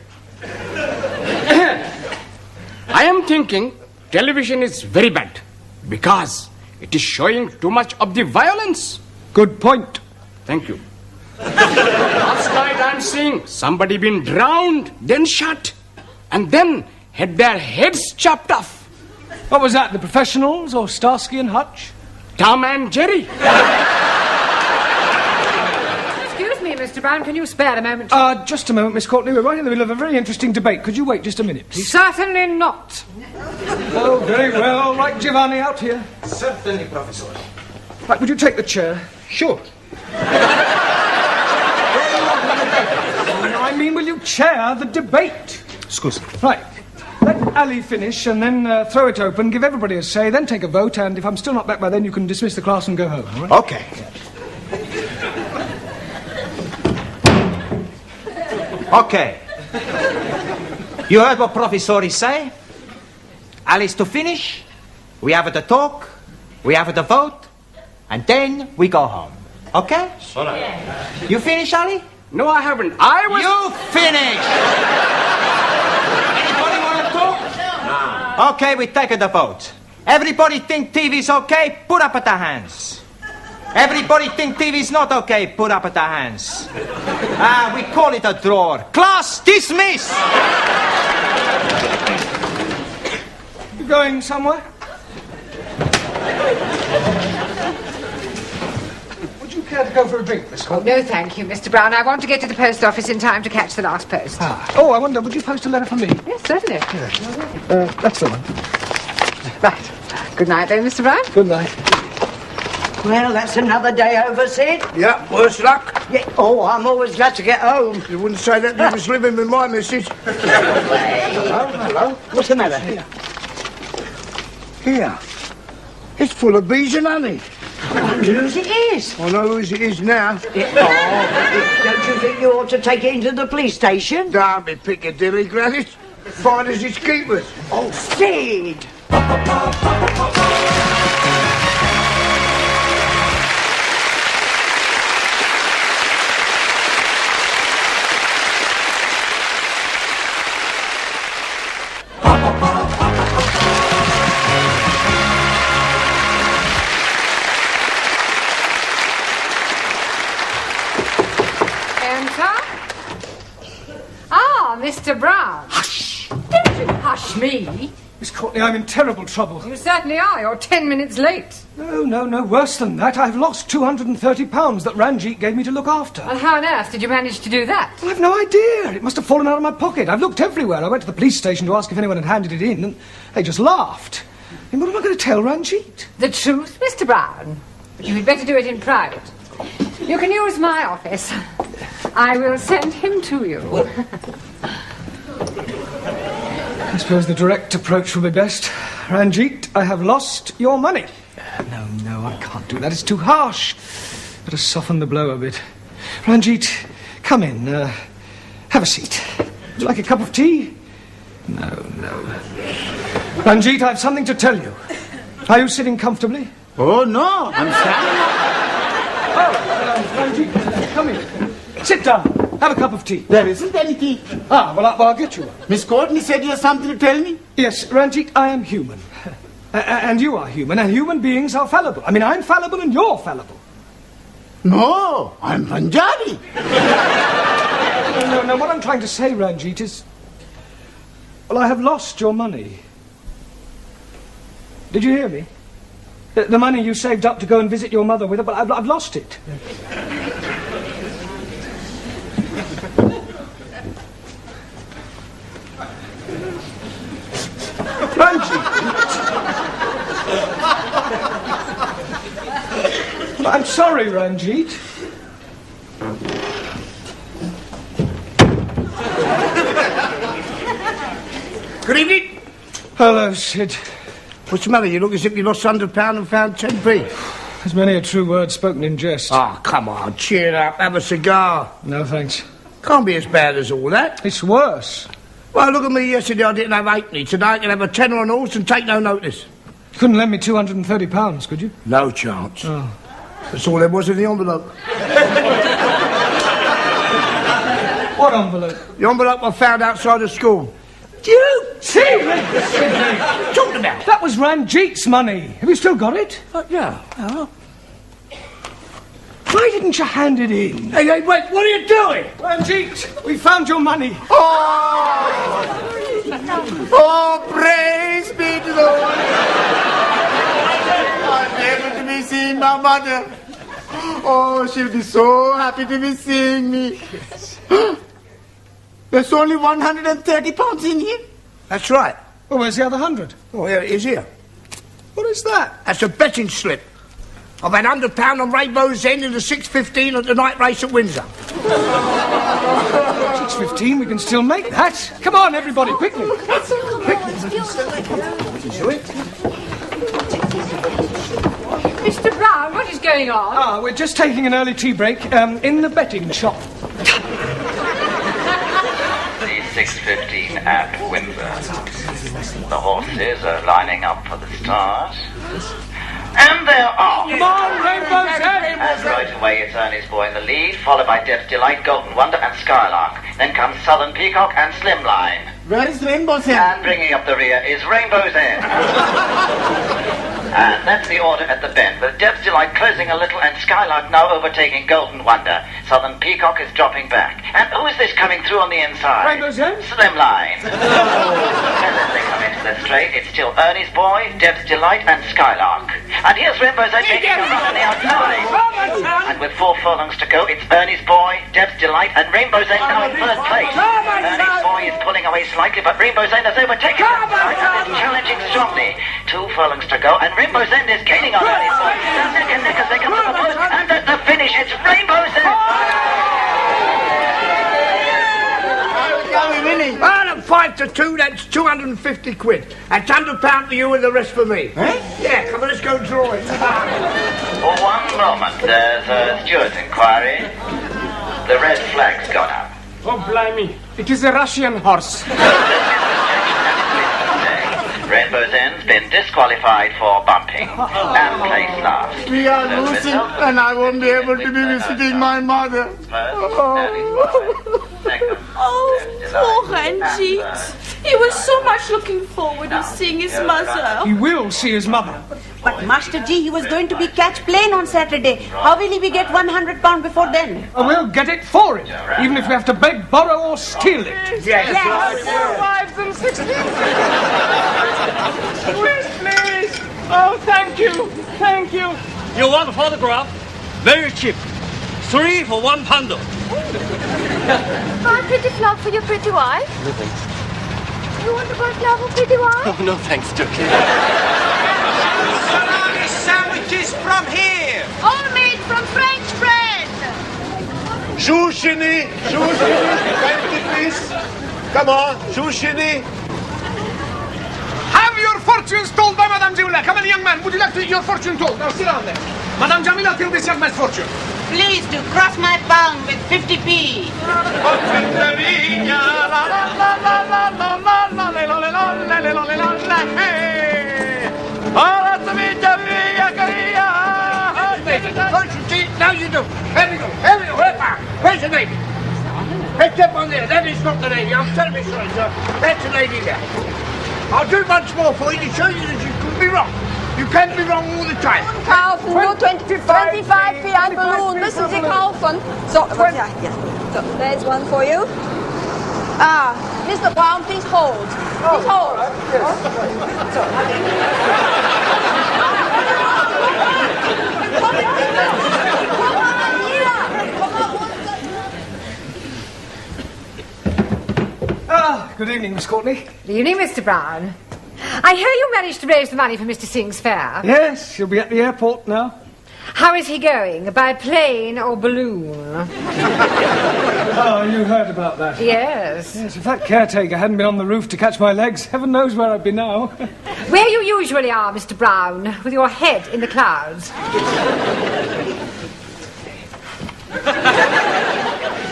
I am thinking television is very bad because it is showing too much of the violence. Good point. Thank you. Last night I am seeing somebody been drowned, then shot, and then had their heads chopped off. What was that, the professionals or Starsky and Hutch? Tom and Jerry. Excuse me, Mr. Brown, can you spare a moment? Just a moment, Miss Courtney. We're right in the middle of a very interesting debate. Could you wait just a minute, please? Certainly not. Oh, very well. Right, Giovanni, out here. Certainly, Professor. Right, would you take the chair? Sure. I mean, will you chair the debate? Excuse me. Right. Let Ali finish and then throw it open, give everybody a say, then take a vote, and if I'm still not back by then, you can dismiss the class and go home, all right? Okay. Okay. You heard what Professor say? Alice to finish, we have the talk, we have the vote, and then we go home. Okay? Sorry. You finish, Ali? No, I haven't. I was... You finish! Anybody want to talk? No. Okay, we take the vote. Everybody think TV's okay? Put up at the hands. Everybody think TV's not okay? Put up at the hands. We call it a draw. Class dismiss! You going somewhere? Would you care to go for a drink, Miss Courtney? No, thank you, Mr. Brown. I want to get to the post office in time to catch the last post. Oh, I wonder, would you post a letter for me? Yes, certainly. That's the one. Right. Good night, then, Mr. Brown. Good night. Well, that's another day over, Sid. Yeah, worse luck. Yeah. Oh, I'm always glad to get home. You wouldn't say that you was living with my missus. Hello. What's the matter? Here. It's full of bees and honey. I wonder whose it is. I know whose it is now. Don't you think you ought to take it into the police station? Don't be Piccadilly, Gladys. Fine as its keepers. Oh, Sid! Mr. Brown. Hush! Don't you hush me. Miss Courtney, I'm in terrible trouble. You certainly are. You're 10 minutes late. No, worse than that. I've lost £230 that Ranjit gave me to look after. Well, how on earth did you manage to do that? I've no idea. It must have fallen out of my pocket. I've looked everywhere. I went to the police station to ask if anyone had handed it in, and they just laughed. And what am I going to tell Ranjit? The truth, Mr. Brown. But you had better do it in private. You can use my office. I will send him to you. I suppose the direct approach will be best. Ranjit, I have lost your money. No, I can't do that. It's too harsh. Better soften the blow a bit. Ranjit, come in. Have a seat. Would you like a cup of tea? No. Ranjit, I have something to tell you. Are you sitting comfortably? Oh, no, I'm standing up. Ranjit, come here. Sit down. Have a cup of tea. There isn't any tea. Well, I'll get you one. Miss Courtney said you have something to tell me? Yes, Ranjit, I am human. And you are human, and human beings are fallible. I mean, I'm fallible and you're fallible. No, I'm Punjabi. No, what I'm trying to say, Ranjit, is... Well, I have lost your money. Did you hear me? The money you saved up to go and visit your mother with, but I've lost it. Ranjit! I'm sorry, Ranjit. Good evening. Hello, Sid. What's the matter? You look as if you lost £100 and found 10p. There's many a true word spoken in jest. Oh, come on, cheer up. Have a cigar. No, thanks. Can't be as bad as all that. It's worse. Well, look at me yesterday. I didn't have 8p. Today I can have a tenner on horse and take no notice. You couldn't lend me £230, could you? No chance. Oh. That's all there was in the envelope. What envelope? The envelope I found outside the school. You see? Talking about? That was Ranjit's money. Have you still got it? Yeah. Oh. Why didn't you hand it in? Hey, wait, what are you doing? Ranjit, we found your money. Oh, praise be to the Lord. I'm able to be seeing my mother. Oh, she'll be so happy to be seeing me. There's only £130 in here. That's right. Well, where's the other 100? Oh, here it is here. What is that? That's a betting slip. I've had £100 on Rainbow's End in the 6:15 at the night race at Windsor. 6:15, we can still make that. Come on, everybody, quickly. Mr. Brown, what is going on? We're just taking an early tea break in the betting shop. The 6:15 at Windsor. The horses are lining up for the start. And they're off. Come on, Rainbow's End! And right away it's Ernie's Boy in the lead, followed by Deb's Delight, Golden Wonder and Skylark. Then comes Southern Peacock and Slimline. Where is Rainbow's End? And bringing up the rear is Rainbow's End. And that's the order at the bend, with Deb's Delight closing a little and Skylark now overtaking Golden Wonder. Southern Peacock is dropping back. And who is this coming through on the inside? Rainbow's End? Slimline. And as they come into the straight, it's still Ernie's Boy, Deb's Delight and Skylark. And here's Rainbow's End taking a run on the outside. And with 4 furlongs to go, it's Ernie's Boy, Deb's Delight and Rainbow's End now in third place. Ernie's Boy is pulling away slightly, but Rainbow's End has overtaken him and is challenging strongly. 2 furlongs to go, and Rainbow's End is gaining on Ernie's Boy. Now neck and neck as they come to the post, and at the finish, it's Rainbow's End. Well, at 5-2, that's 250 quid. That's £100 for you and the rest for me. Eh? Yeah, come on, let's go draw it. For one moment, there's a steward's inquiry. The red flag's gone up. Oh, blimey. It is a Russian horse. Rainbow's End's been disqualified for bumping and placed last. We are losing, and I won't be able to be visiting my mother. Oh, poor Ranjit. He was so much looking forward to seeing his mother. He will see his mother. But Master G, he was going to be catch plane on Saturday. How will he get £100 before then? We'll get it for him, even if we have to beg, borrow or steal it. Yes. 4 wives and 16. Please. Oh, thank you. Thank you. You want a photograph? Very cheap. 3 for £1. Buy a pretty flower for your pretty wife? No thanks. You want to buy a flower for pretty wife? Oh, no thanks, Turkey. Salami sandwiches from here. All made from French bread. Shushini, 20 please. Come on, Shushini. Have your fortunes told by Madame Jamila. Come on, young man. Would you like your fortune told? Now sit down there. Madame Jamila, tell this young man's fortune. pleased to cross my palm with 50p. Now you do. Here we go. Where's the lady? Pick up on there. That is not the lady. I'm terribly sorry, sir. That's the lady there. I'll do it once more for you to show you that you can be wrong. You can't be wrong all the time. Kaufen, nur 25p ein Balloon. Müssen Sie kaufen. So, yeah, yes. So, there's one for you. Ah, Mr. Brown, please hold. Please hold. Good evening, Miss Courtney. Good evening, Mr. Brown. I hear you managed to raise the money for Mr. Singh's fare. Yes, he'll be at the airport now. How is he going? By plane or balloon? Oh, you heard about that? Yes. Yes, if that caretaker hadn't been on the roof to catch my legs, heaven knows where I'd be now. Where you usually are, Mr. Brown, with your head in the clouds.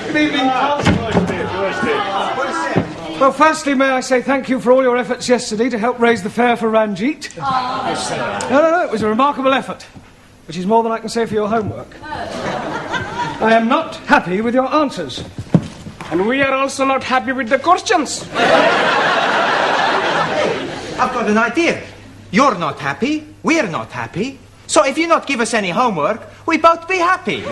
Good evening, Well, firstly, may I say thank you for all your efforts yesterday to help raise the fare for Ranjit. No, it was a remarkable effort, which is more than I can say for your homework. I am not happy with your answers. And we are also not happy with the questions. I've got an idea. You're not happy, we're not happy. So if you not give us any homework, we both be happy.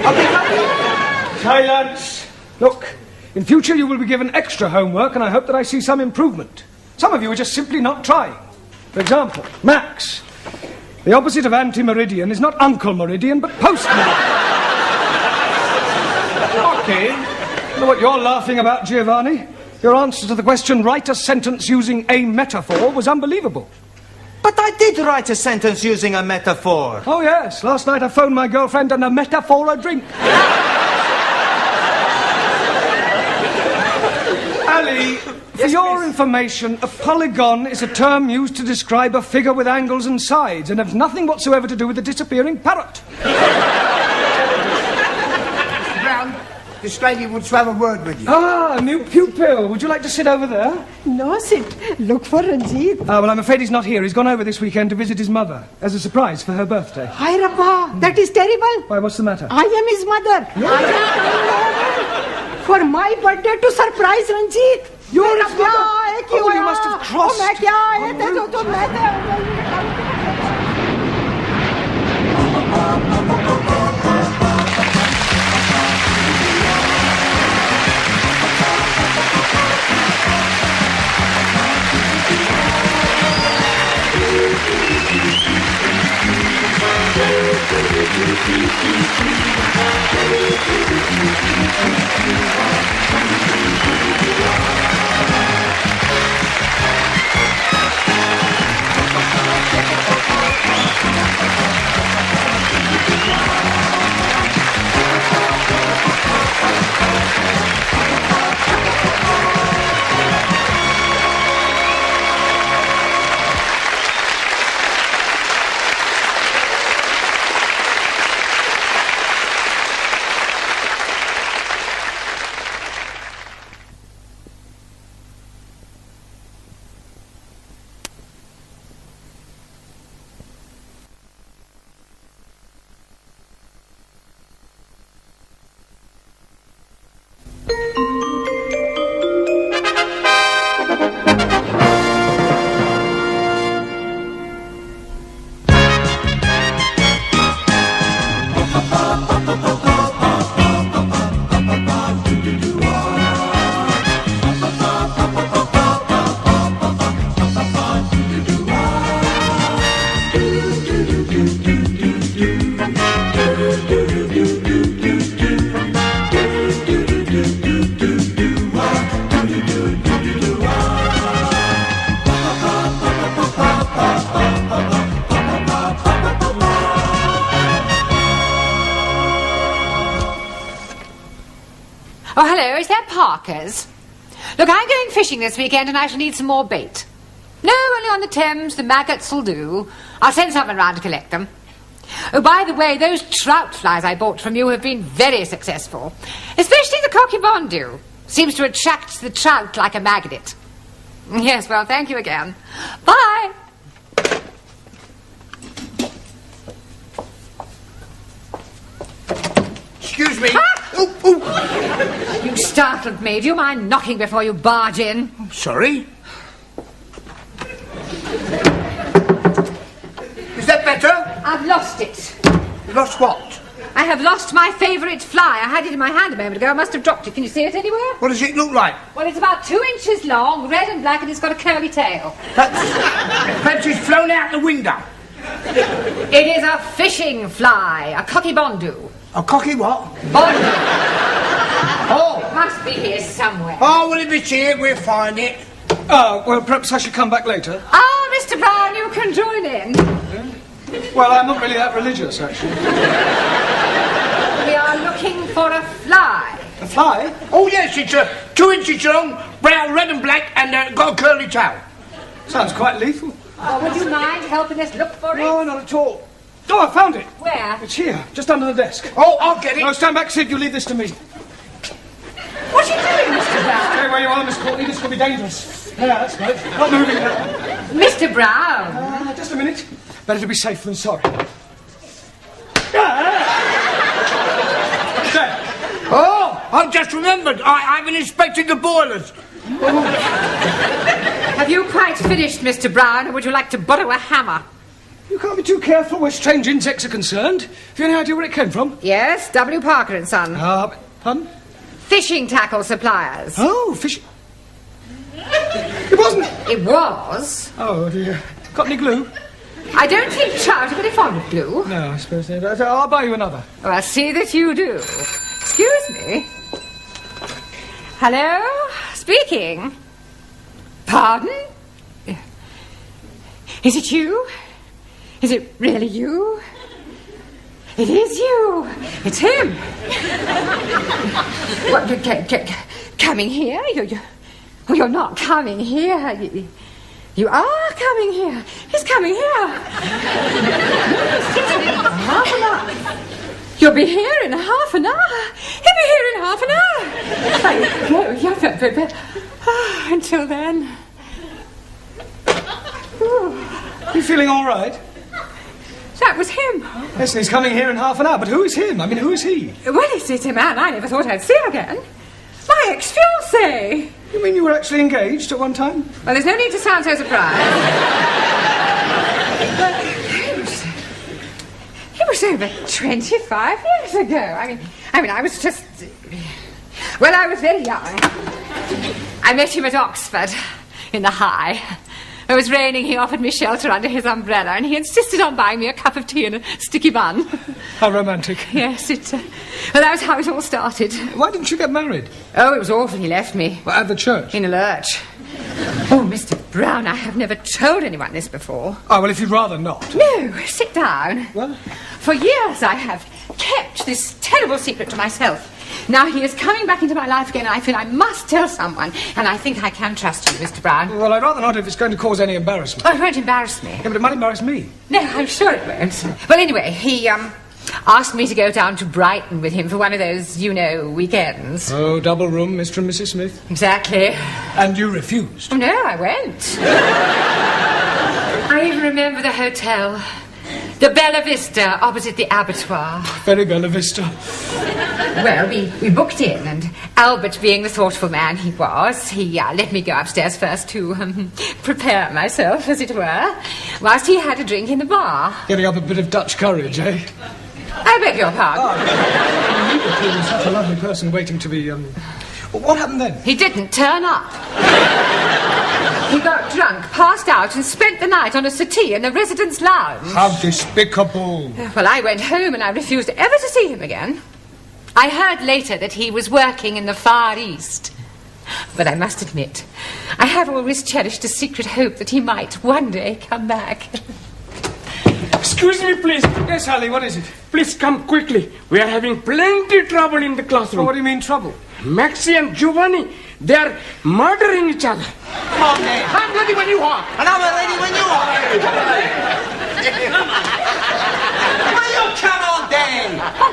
Silence! Look, in future you will be given extra homework, and I hope that I see some improvement. Some of you are just simply not trying. For example, Max. The opposite of anti-meridian is not Uncle Meridian, but post-meridian. Okay. You know what you're laughing about, Giovanni? Your answer to the question, write a sentence using a metaphor, was unbelievable. But I did write a sentence using a metaphor. Oh, yes. Last night I phoned my girlfriend and a metaphor a drink. Ali, for your information, a polygon is a term used to describe a figure with angles and sides and has nothing whatsoever to do with the disappearing parrot. Brown, this lady wants to have a word with you. Ah, a new pupil. Would you like to sit over there? No, sit. Look for Ranjit. Ah, well, I'm afraid he's not here. He's gone over this weekend to visit his mother as a surprise for her birthday. Hi, Rabba. That is terrible. Why, what's the matter? I am his mother. I am coming over for my birthday to surprise Ranjit. You're his mother? Oh, you must have crossed. Oh, hello, is that Parker's? Look, I'm going fishing this weekend and I shall need some more bait. No, only on the Thames, the maggots will do. I'll send someone round to collect them. Oh, by the way, those trout flies I bought from you have been very successful. Especially the cockybondu. Seems to attract the trout like a magnet. Yes, well, thank you again. Bye. Excuse me. Ah! You startled me. Do you mind knocking before you barge in? Sorry. Is that better? I've lost it. You lost what? I have lost my favourite fly. I had it in my hand a moment ago. I must have dropped it. Can you see it anywhere? What does it look like? Well, it's about 2 inches long, red and black, and it's got a curly tail. Perhaps it's flown out the window. It is a fishing fly, a cockybondu. A cocky what? Bondu. Oh. It must be here somewhere. Oh, well, if it's here, we'll find it. Oh, well, perhaps I should come back later. Ah, Mr. Brown, you can join in. Well, I'm not really that religious, actually. We are looking for a fly. A fly? Oh, yes, it's 2 inches long, brown, red and black, and got a curly tail. Sounds quite lethal. Oh, would you mind helping us look for it? No, not at all. Oh, I found it. Where? It's here, just under the desk. Oh, I'll get it. No, stand back, Sid. You leave this to me. What are you doing, Mr. Brown? Stay where you are, Miss Courtney. This could be dangerous. Yeah, that's right. Not moving now. Mr. Brown. Just a minute. Better to be safe than sorry. Oh, I've just remembered. I haven't inspected the boilers. Have you quite finished, Mr. Brown, or would you like to borrow a hammer? You can't be too careful where strange insects are concerned. Have you any idea where it came from? Yes, W. Parker and Son. Pardon? Fishing tackle suppliers. Oh, fishing... It wasn't... It was. Oh, dear. Got any glue? I don't think trout are very fond of glue. No, I suppose they don't. I'll buy you another. Oh, I'll see that you do. Excuse me. Hello? Speaking. Pardon? Is it you? Is it really you? It is you. It's him. What, coming here? You're not coming here. You are coming here. He's coming here. Half an hour. You'll be here in half an hour. He'll be here in half an hour. Until then. You feeling all right? That was him. Yes, he's coming here in half an hour. But who is him? I mean, who is he? Well, it's a man I never thought I'd see again. My ex-fiancé. You mean you were actually engaged at one time? Well, there's no need to sound so surprised. It was over 25 years ago. I mean, I was just... Well, I was very young. I met him at Oxford, in the High. It was raining, he offered me shelter under his umbrella, and he insisted on buying me a cup of tea and a sticky bun. How romantic. Yes, well, that was how it all started. Why didn't you get married? Oh, it was awful, he left me. Well, at the church? In a lurch. Oh, Mr. Brown, I have never told anyone this before. Oh, well, if you'd rather not. No, sit down. Well? For years I have kept this terrible secret to myself. Now he is coming back into my life again, and I feel I must tell someone, and I think I can trust you, Mr. Brown. Well, I'd rather not if it's going to cause any embarrassment. Oh, it won't embarrass me. Yeah, but it might embarrass me. No, I'm sure it won't. Well, anyway, he, asked me to go down to Brighton with him for one of those, weekends. Oh, double room, Mr. and Mrs. Smith. Exactly. And you refused? Oh, no, I went. I even remember the hotel. The Bella Vista, opposite the abattoir. Very Bella Vista. Well, we booked in, and Albert, being the thoughtful man he was, he let me go upstairs first to prepare myself, as it were, whilst he had a drink in the bar. Getting up a bit of Dutch courage, eh? I beg your pardon. Oh, you were clearly such a lovely person waiting to be, What happened then? He didn't turn up. He got drunk, passed out, and spent the night on a settee in the residence lounge. How despicable. Well, I went home and I refused ever to see him again. I heard later that he was working in the Far East. But I must admit, I have always cherished a secret hope that he might one day come back. Excuse me, please. Yes, Harley, what is it? Please come quickly. We are having plenty trouble in the classroom. Oh, what do you mean, trouble? Maxie and Giovanni, they are murdering each other. Come on, then. I'm ready when you are. And I'm ready when you are. Come on.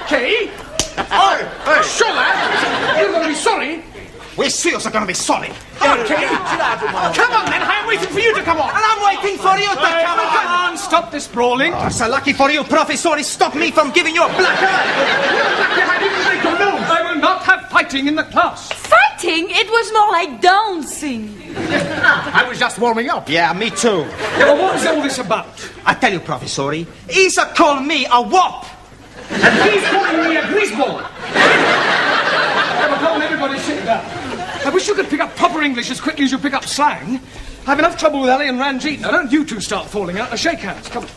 Okay. Oh, sure, lad. You're going to be sorry. We seals are going to be sorry. Okay. Come on, then. I'm waiting for you to come on. And I'm waiting for you to come on. Come on, stop this brawling. Oh, so lucky for you, Professor, stop me from giving you a black eye. I will not have fighting in the class. Fighting? It was more like dancing. I was just warming up. Yeah, me too. Yeah, well, what is all this about? I tell you, Professor, he's called me a wop. And he's calling me a greaseball. Yeah, but come on, everybody sit down. I wish you could pick up proper English as quickly as you pick up slang. I have enough trouble with Ali and Ranjit. Now, don't you two start falling out. Now, shake hands. Come on.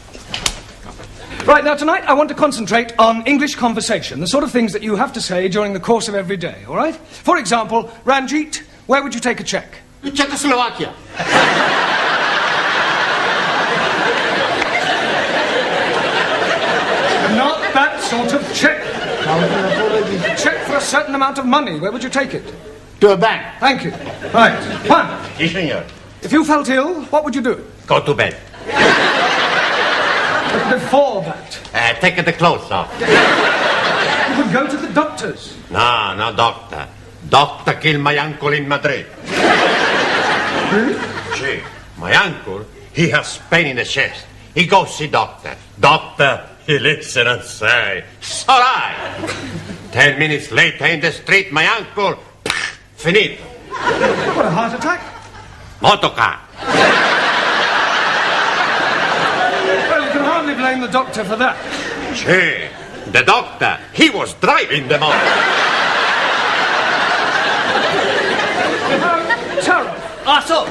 Right, now, tonight, I want to concentrate on English conversation, the sort of things that you have to say during the course of every day, all right? For example, Ranjit, where would you take a check? Czechoslovakia. Not that sort of check. A check for a certain amount of money. Where would you take it? To a bank. Thank you. Right. One. Yes, senor. If you felt ill, what would you do? Go to bed. But before that, Take the clothes off. you would go to the doctors. No, doctor. Doctor killed my uncle in Madrid. Really? See, my uncle, he has pain in the chest. He goes see doctor. Doctor, he listen and say, it's all right. 10 minutes later in the street, my uncle, finito. What, a heart attack? Motorcar. Well, you can hardly blame the doctor for that. See, the doctor, he was driving the motor. Tara. So.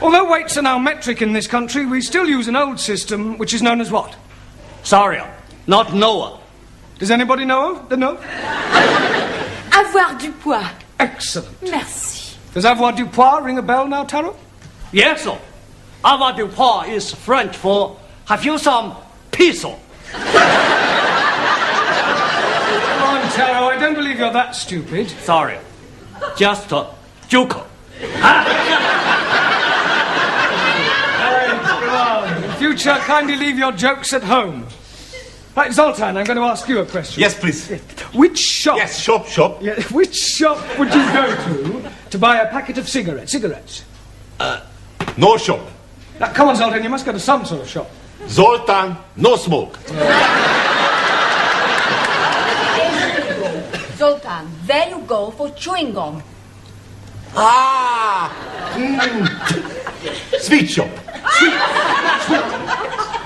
Although weights are now metric in this country, we still use an old system which is known as what? Sorry, not Noah. Does anybody know? No? Avoir du poids. Excellent. Merci. Does avoir du poids ring a bell now, Taro? Yes, sir. Avoir du poids is French for have you some peso? Come on, Taro, I don't believe you're that stupid. Sorry. Just a joker. In future, kindly leave your jokes at home. Right, Zoltan, I'm going to ask you a question. Yes, please. Which shop... Yes, shop. Yeah, which shop would you go to buy a packet of cigarettes? No shop. Now, come on, Zoltan, you must go to some sort of shop. Zoltan, no smoke. Zoltan, there you go for chewing gum. Sweet shop. Sweet.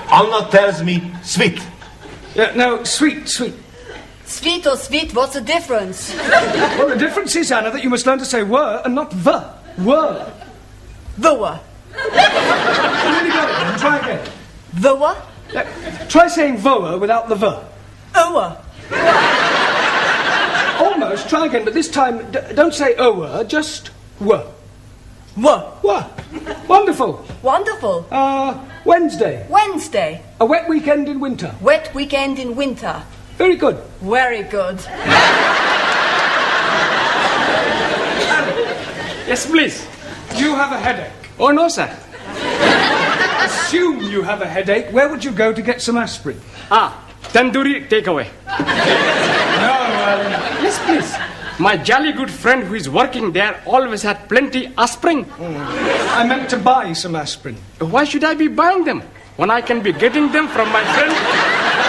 Anna tells me sweet. Yeah, no, sweet. Sweet or sweet, what's the difference? Well, the difference is, Anna, that you must learn to say were and not the. Were. The were. You really got it, then. Try again. The were? Try saying voa without the the. Ower. Almost. Try again, but this time, don't say ower, just were. Were. Wonderful. Wonderful. Wednesday. Wednesday. A wet weekend in winter. Wet weekend in winter. Very good. Very good. Yes, please. You have a headache. Oh, no, sir. Assume you have a headache. Where would you go to get some aspirin? Tandoori takeaway. Yes, please. My jolly good friend who is working there always had plenty aspirin. I meant to buy some aspirin. Why should I be buying them when I can be getting them from my friend?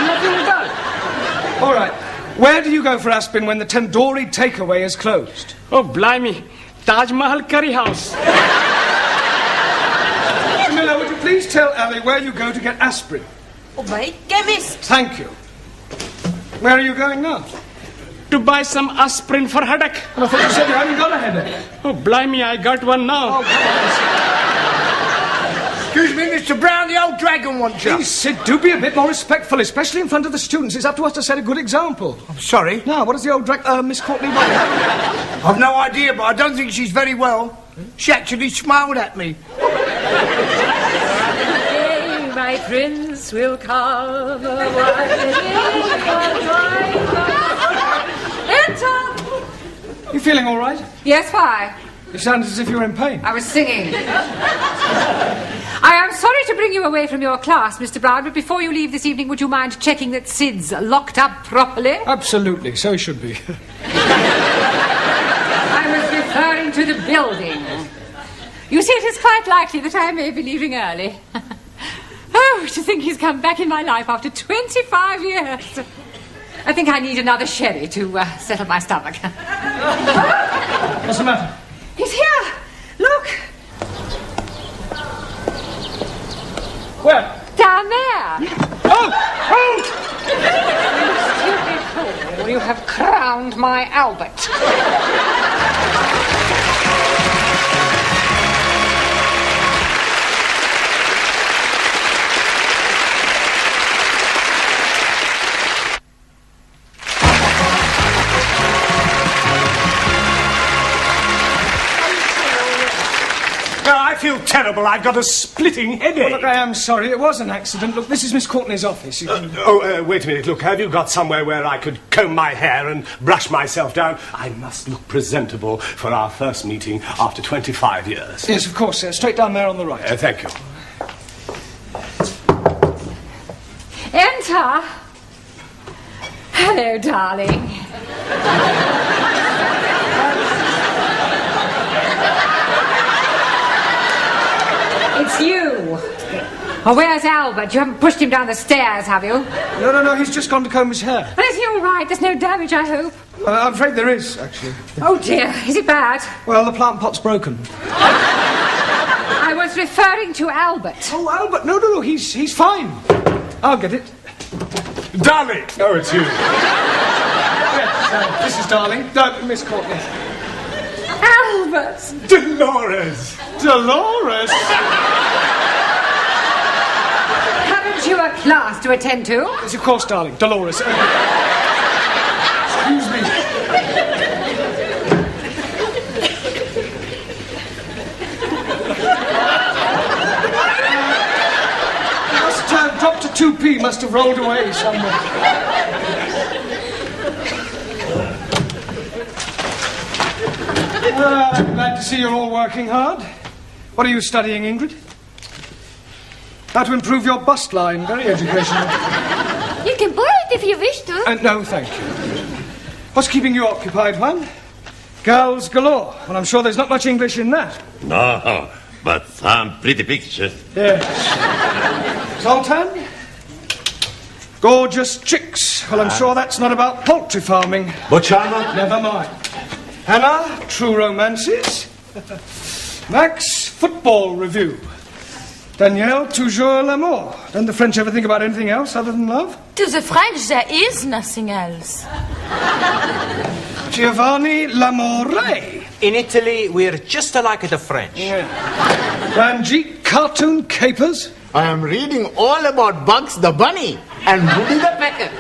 Nothing like that. All right. Where do you go for aspirin when the tandoori takeaway is closed? Oh, blimey. Taj Mahal Curry House. Camilla, would you please tell Ali where you go to get aspirin? Oh, my chemist. Thank you. Where are you going now? To buy some aspirin for headache. Well, I thought you said you hadn't got a headache. Oh, blimey, I got one now. Oh, come Excuse me, Mr. Brown, the old dragon wants you. Please, Sid, do be a bit more respectful, especially in front of the students. It's up to us to set a good example. I'm sorry. Now, what does the old Miss Courtney want? I've no idea, but I don't think she's very well. She actually smiled at me. Today my prince will come Enter! You feeling all right? Yes, why? You sound as if you were in pain. I was singing. I am sorry to bring you away from your class, Mr. Brown, but before you leave this evening, would you mind checking that Sid's locked up properly? Absolutely, so he should be. I was referring to the building. You see, it is quite likely that I may be leaving early. Oh, to think he's come back in my life after 25 years. I think I need another sherry to settle my stomach. What's the matter? He's here. Look. Where? Down there. Oh! You stupid fool. You have crowned my Albert. I feel terrible. I've got a splitting headache. Well, look, I am sorry. It was an accident. Look, this is Miss Courtney's office. You can... Wait a minute. Look, have you got somewhere where I could comb my hair and brush myself down? I must look presentable for our first meeting after 25 years. Yes, of course, sir. Straight down there on the right. Thank you. Enter. Hello, darling. It's you. Oh, where's Albert? You haven't pushed him down the stairs, have you? No, he's just gone to comb his hair. Well, is he all right? There's no damage, I hope. I'm afraid there is, actually. Oh, dear. Is it bad? Well, the plant pot's broken. I was referring to Albert. Oh, Albert. No, he's fine. I'll get it. Darling! Oh, it's you. Yes, this is Darling. Miss Courtney. Albert! Dolores! Dolores? Haven't you a class to attend to? Yes, of course, darling. Dolores. Excuse me. Dr. 2P must have rolled away somewhere. I'm glad to see you're all working hard. What are you studying, Ingrid? How to improve your bust line. Very educational. You can borrow it if you wish to. No, thank you. What's keeping you occupied, Juan? Girls galore. Well, I'm sure there's not much English in that. No, but some pretty pictures. Yes. Zoltan? Gorgeous chicks. Well, I'm sure that's not about poultry farming. Bocciana? Never mind. Hannah, true romances. Max, football review. Danielle, toujours l'amour. Don't the French ever think about anything else other than love? To the French, there is nothing else. Giovanni, l'amore. In Italy, we're just alike the French. Yeah. Ranjit, cartoon capers. I am reading all about Bugs the Bunny and Woody the Pecker.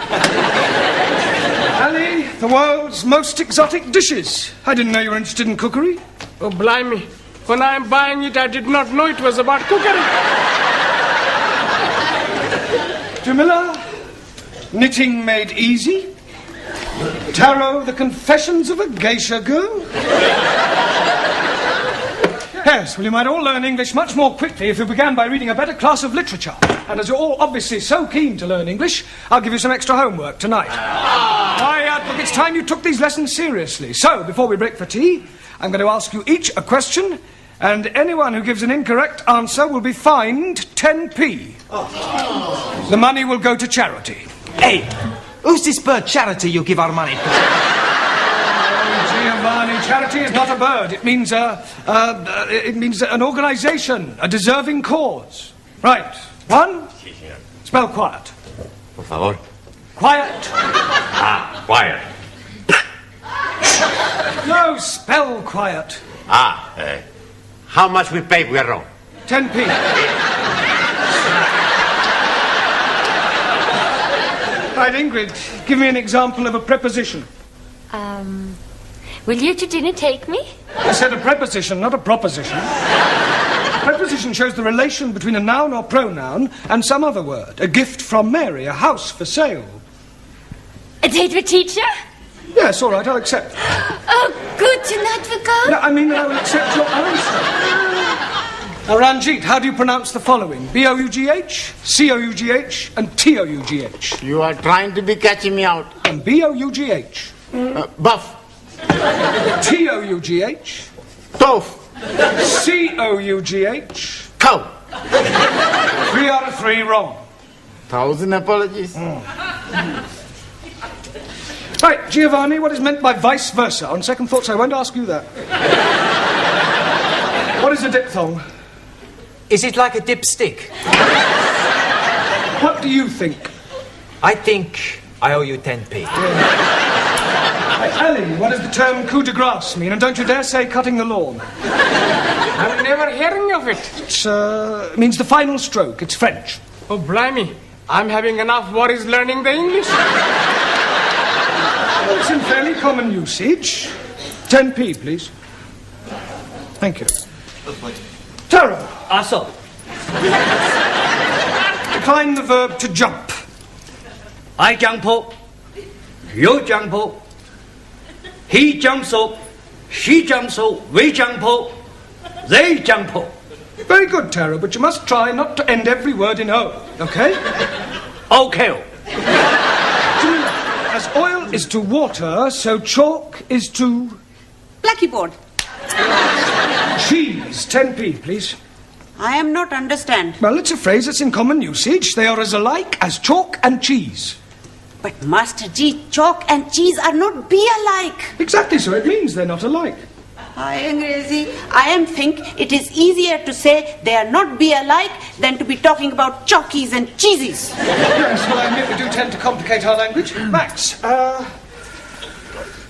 Ali, the world's most exotic dishes. I didn't know you were interested in cookery. Oh, blimey. When I'm buying it, I did not know it was about cookery. Jamila, knitting made easy. Tarot, the confessions of a geisha girl. Yes, well, you might all learn English much more quickly if you began by reading a better class of literature. And as you're all obviously so keen to learn English, I'll give you some extra homework tonight. Look, it's time you took these lessons seriously. So, before we break for tea, I'm going to ask you each a question, and anyone who gives an incorrect answer will be fined 10p. The money will go to charity. Hey, who's this bird charity you give our money to? Giovanni, charity is not a bird. It means an organisation, a deserving cause. Right. One. Spell quiet. Por favor. Quiet. Quiet. No, spell quiet. How much we pay, we are wrong? 10p. Right, Ingrid, give me an example of a preposition. Will you to dinner take me? I said a preposition, not a proposition. A preposition shows the relation between a noun or pronoun and some other word. A gift from Mary, a house for sale. A date with teacher? Yes, all right, I'll accept. Oh, good, tonight we go. No, I mean, I will accept your answer. Now, Ranjit, how do you pronounce the following? B-O-U-G-H, C-O-U-G-H, and T-O-U-G-H. You are trying to be catching me out. And B-O-U-G-H. Buff. T-O-U-G-H. Tough. C-O-U-G-H. Cow. 3 out of 3 wrong. 1,000 apologies. Right, Giovanni, what is meant by vice versa? On second thoughts, I won't ask you that. What is a diphthong? Is it like a dipstick? What do you think? I think I owe you 10p. Ali, what does the term coup de grace mean? And don't you dare say cutting the lawn. I'm never hearing of it. It means the final stroke. It's French. Oh, blimey. I'm having enough worries learning the English. Well, it's in fairly common usage. 10p, please. Thank you. Taro. Also. Decline the verb to jump. I jump up. You jump up. He jumps up. She jumps up. We jump up. They jump up. Very good, Taro, but you must try not to end every word in O, okay? Okay. As oil is to water, so chalk is to... Blackboard. Cheese. 10p, please. I am not understand. Well, it's a phrase that's in common usage. They are as alike as chalk and cheese. But Master G, chalk and cheese are not be alike. Exactly, so it means they're not alike. I am think it is easier to say they are not be alike than to be talking about chalkies and cheesies. Yes, well, I admit we do tend to complicate our language. Max,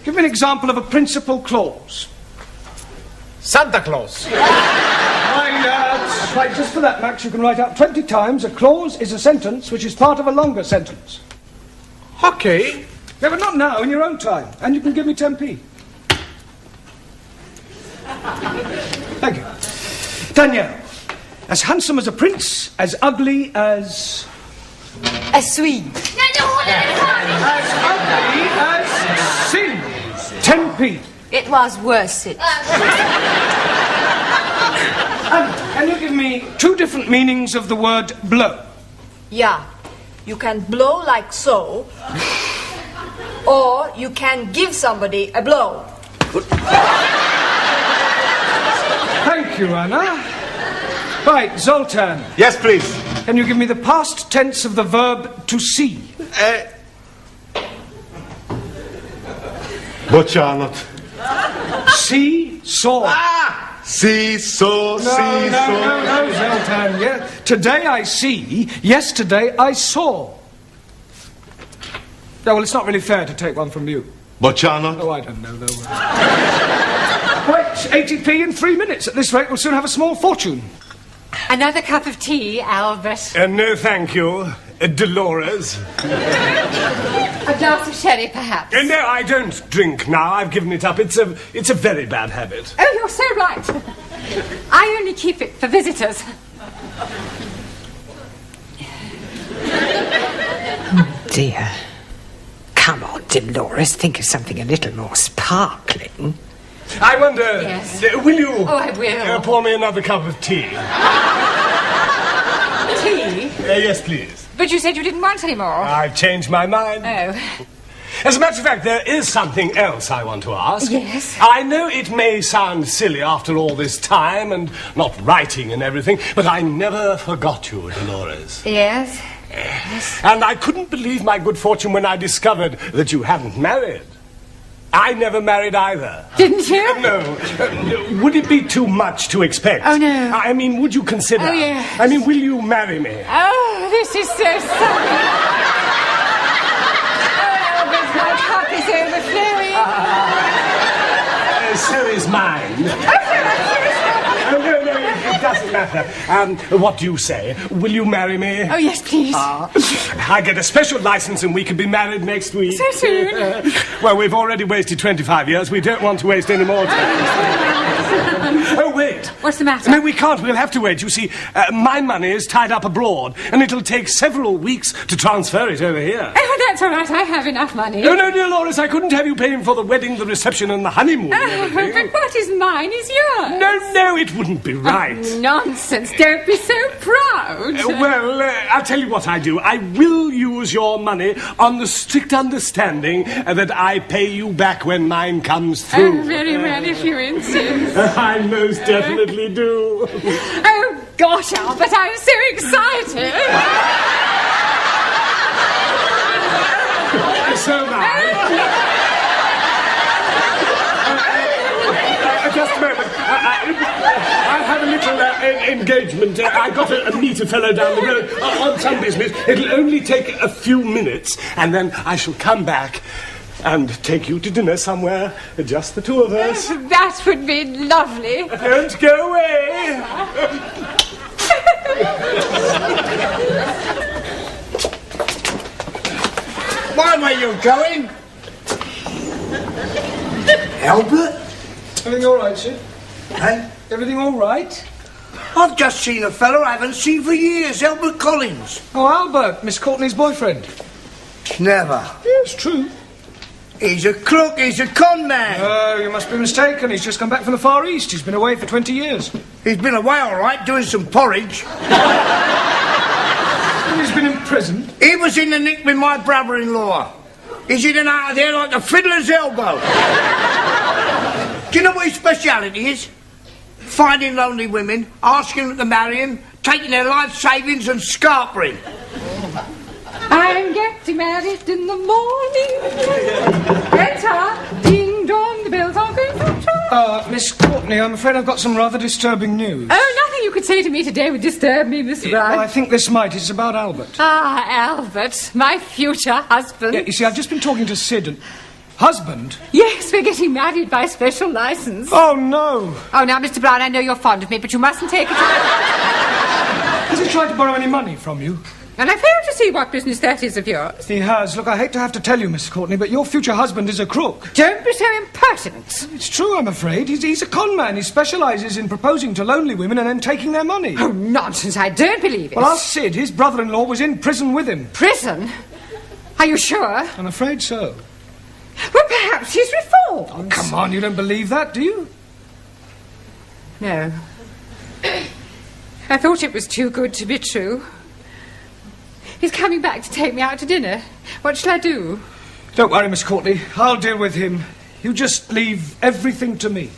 give me an example of a principal clause. Santa Claus. Right, just for that, Max, you can write out 20 times a clause is a sentence which is part of a longer sentence. Okay. Yeah, but not now, in your own time. And you can give me 10p. Thank you. Danielle, as handsome as a prince, as ugly as... A Swede. As ugly as sin. 10p. It was worse it. Can you give me 2 different meanings of the word blow? Yeah. You can blow like so, or you can give somebody a blow. Thank you, Anna. Right, Zoltan. Yes, please. Can you give me the past tense of the verb to see? Bocsánat. See, saw. See, saw, see, saw. No, Zoltan. Yeah. Today I see, yesterday I saw. No, well, it's not really fair to take one from you. Bocsánat. Oh, I don't know, though. Right, 80p in 3 minutes. At this rate, we'll soon have a small fortune. Another cup of tea, Albert. No, thank you, Dolores. A glass of sherry, perhaps. No, I don't drink now. I've given it up. It's a very bad habit. Oh, you're so right. I only keep it for visitors. Dear. Come on, Dolores, think of something a little more sparkling. I wonder, Yes. Will you I will. pour me another cup of tea? Tea? Yes, please. But you said you didn't want any more. I've changed my mind. Oh. As a matter of fact, there is something else I want to ask. Yes? I know it may sound silly after all this time and not writing and everything, but I never forgot you, Dolores. Yes? And I couldn't believe my good fortune when I discovered that you hadn't married. I never married either. Didn't you? No. Would it be too much to expect? Oh, no. I mean, would you consider? Oh, yes. I mean, will you marry me? Oh, this is so sunny. Oh, Albert, my cup is overflowing. So is mine. Oh, no, it doesn't matter. What do you say? Will you marry me? Oh, yes, please. I get a special license and we can be married next week. So soon? Well, we've already wasted 25 years. We don't want to waste any more time. Oh, wait. wait. What's the matter? No, we can't. We'll have to wait. You see, my money is tied up abroad, and it'll take several weeks to transfer it over here. Oh, that's all right. I have enough money. Oh, no, dear Loris, I couldn't have you paying for the wedding, the reception, and the honeymoon and everything. But what is mine is yours. No, it wouldn't be right. Nonsense. Don't be so proud. I'll tell you what I do. I will use your money on the strict understanding that I pay you back when mine comes through. Oh, very well, if you insist. I most definitely do. Oh, gosh, Albert, I'm so excited. So am I. Just a moment. I have a little engagement. I got to meet a fellow down the road on some business. It'll only take a few minutes, and then I shall come back and take you to dinner somewhere, just the two of us. That would be lovely. Don't go away. Why were you going? Albert? Everything all right, sir? Hey? Everything all right? I've just seen a fellow I haven't seen for years, Albert Collins. Oh, Albert, Miss Courtney's boyfriend. Never. Yes, true. He's a crook, he's a con man. Oh, you must be mistaken. He's just come back from the Far East. He's been away for 20 years. He's been away all right, doing some porridge. He's been in prison. He was in the nick with my brother-in-law. He's in and out of there like a fiddler's elbow. Do you know what his speciality is? Finding lonely women, asking them to marry him, taking their life savings and scarpering. I'm getting married in the morning. Enter. Ding dong, the bells are going to chime. Miss Courtney, I'm afraid I've got some rather disturbing news. Oh, nothing you could say to me today would disturb me, Miss Brown. Well, I think this might. It's about Albert. Ah, Albert, my future husband. Yeah, you see, I've just been talking to Sid and... Husband? Yes, we're getting married by special license. Oh, no. Oh, now, Mr. Brown, I know you're fond of me, but you mustn't take it... Has he tried to borrow any money from you? And I fail to see what business that is of yours. He has. Look, I hate to have to tell you, Miss Courtney, but your future husband is a crook. Don't be so impertinent. It's true, I'm afraid. He's a con man. He specialises in proposing to lonely women and then taking their money. Oh, nonsense. I don't believe it. Well, ask Sid. His brother-in-law was in prison with him. Prison? Are you sure? I'm afraid so. Well, perhaps he's reformed. Oh, come on, you don't believe that, do you? No. I thought it was too good to be true. He's coming back to take me out to dinner. What shall I do? Don't worry, Miss Courtney. I'll deal with him. You just leave everything to me.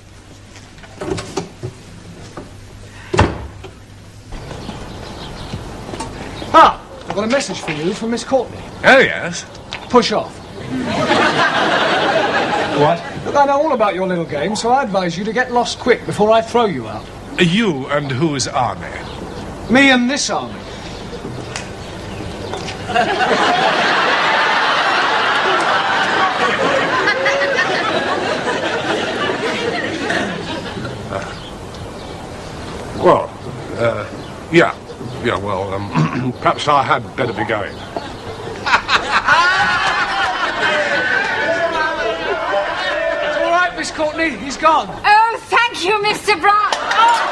I've got a message for you from Miss Courtney. Oh, yes? Push off. What? Look, I know all about your little game, so I advise you to get lost quick before I throw you out. You and whose army? Me and this army. Yeah, well, perhaps I had better be going. It's all right, Miss Courtney, he's gone. Oh, thank you, Mr. Brown. Oh,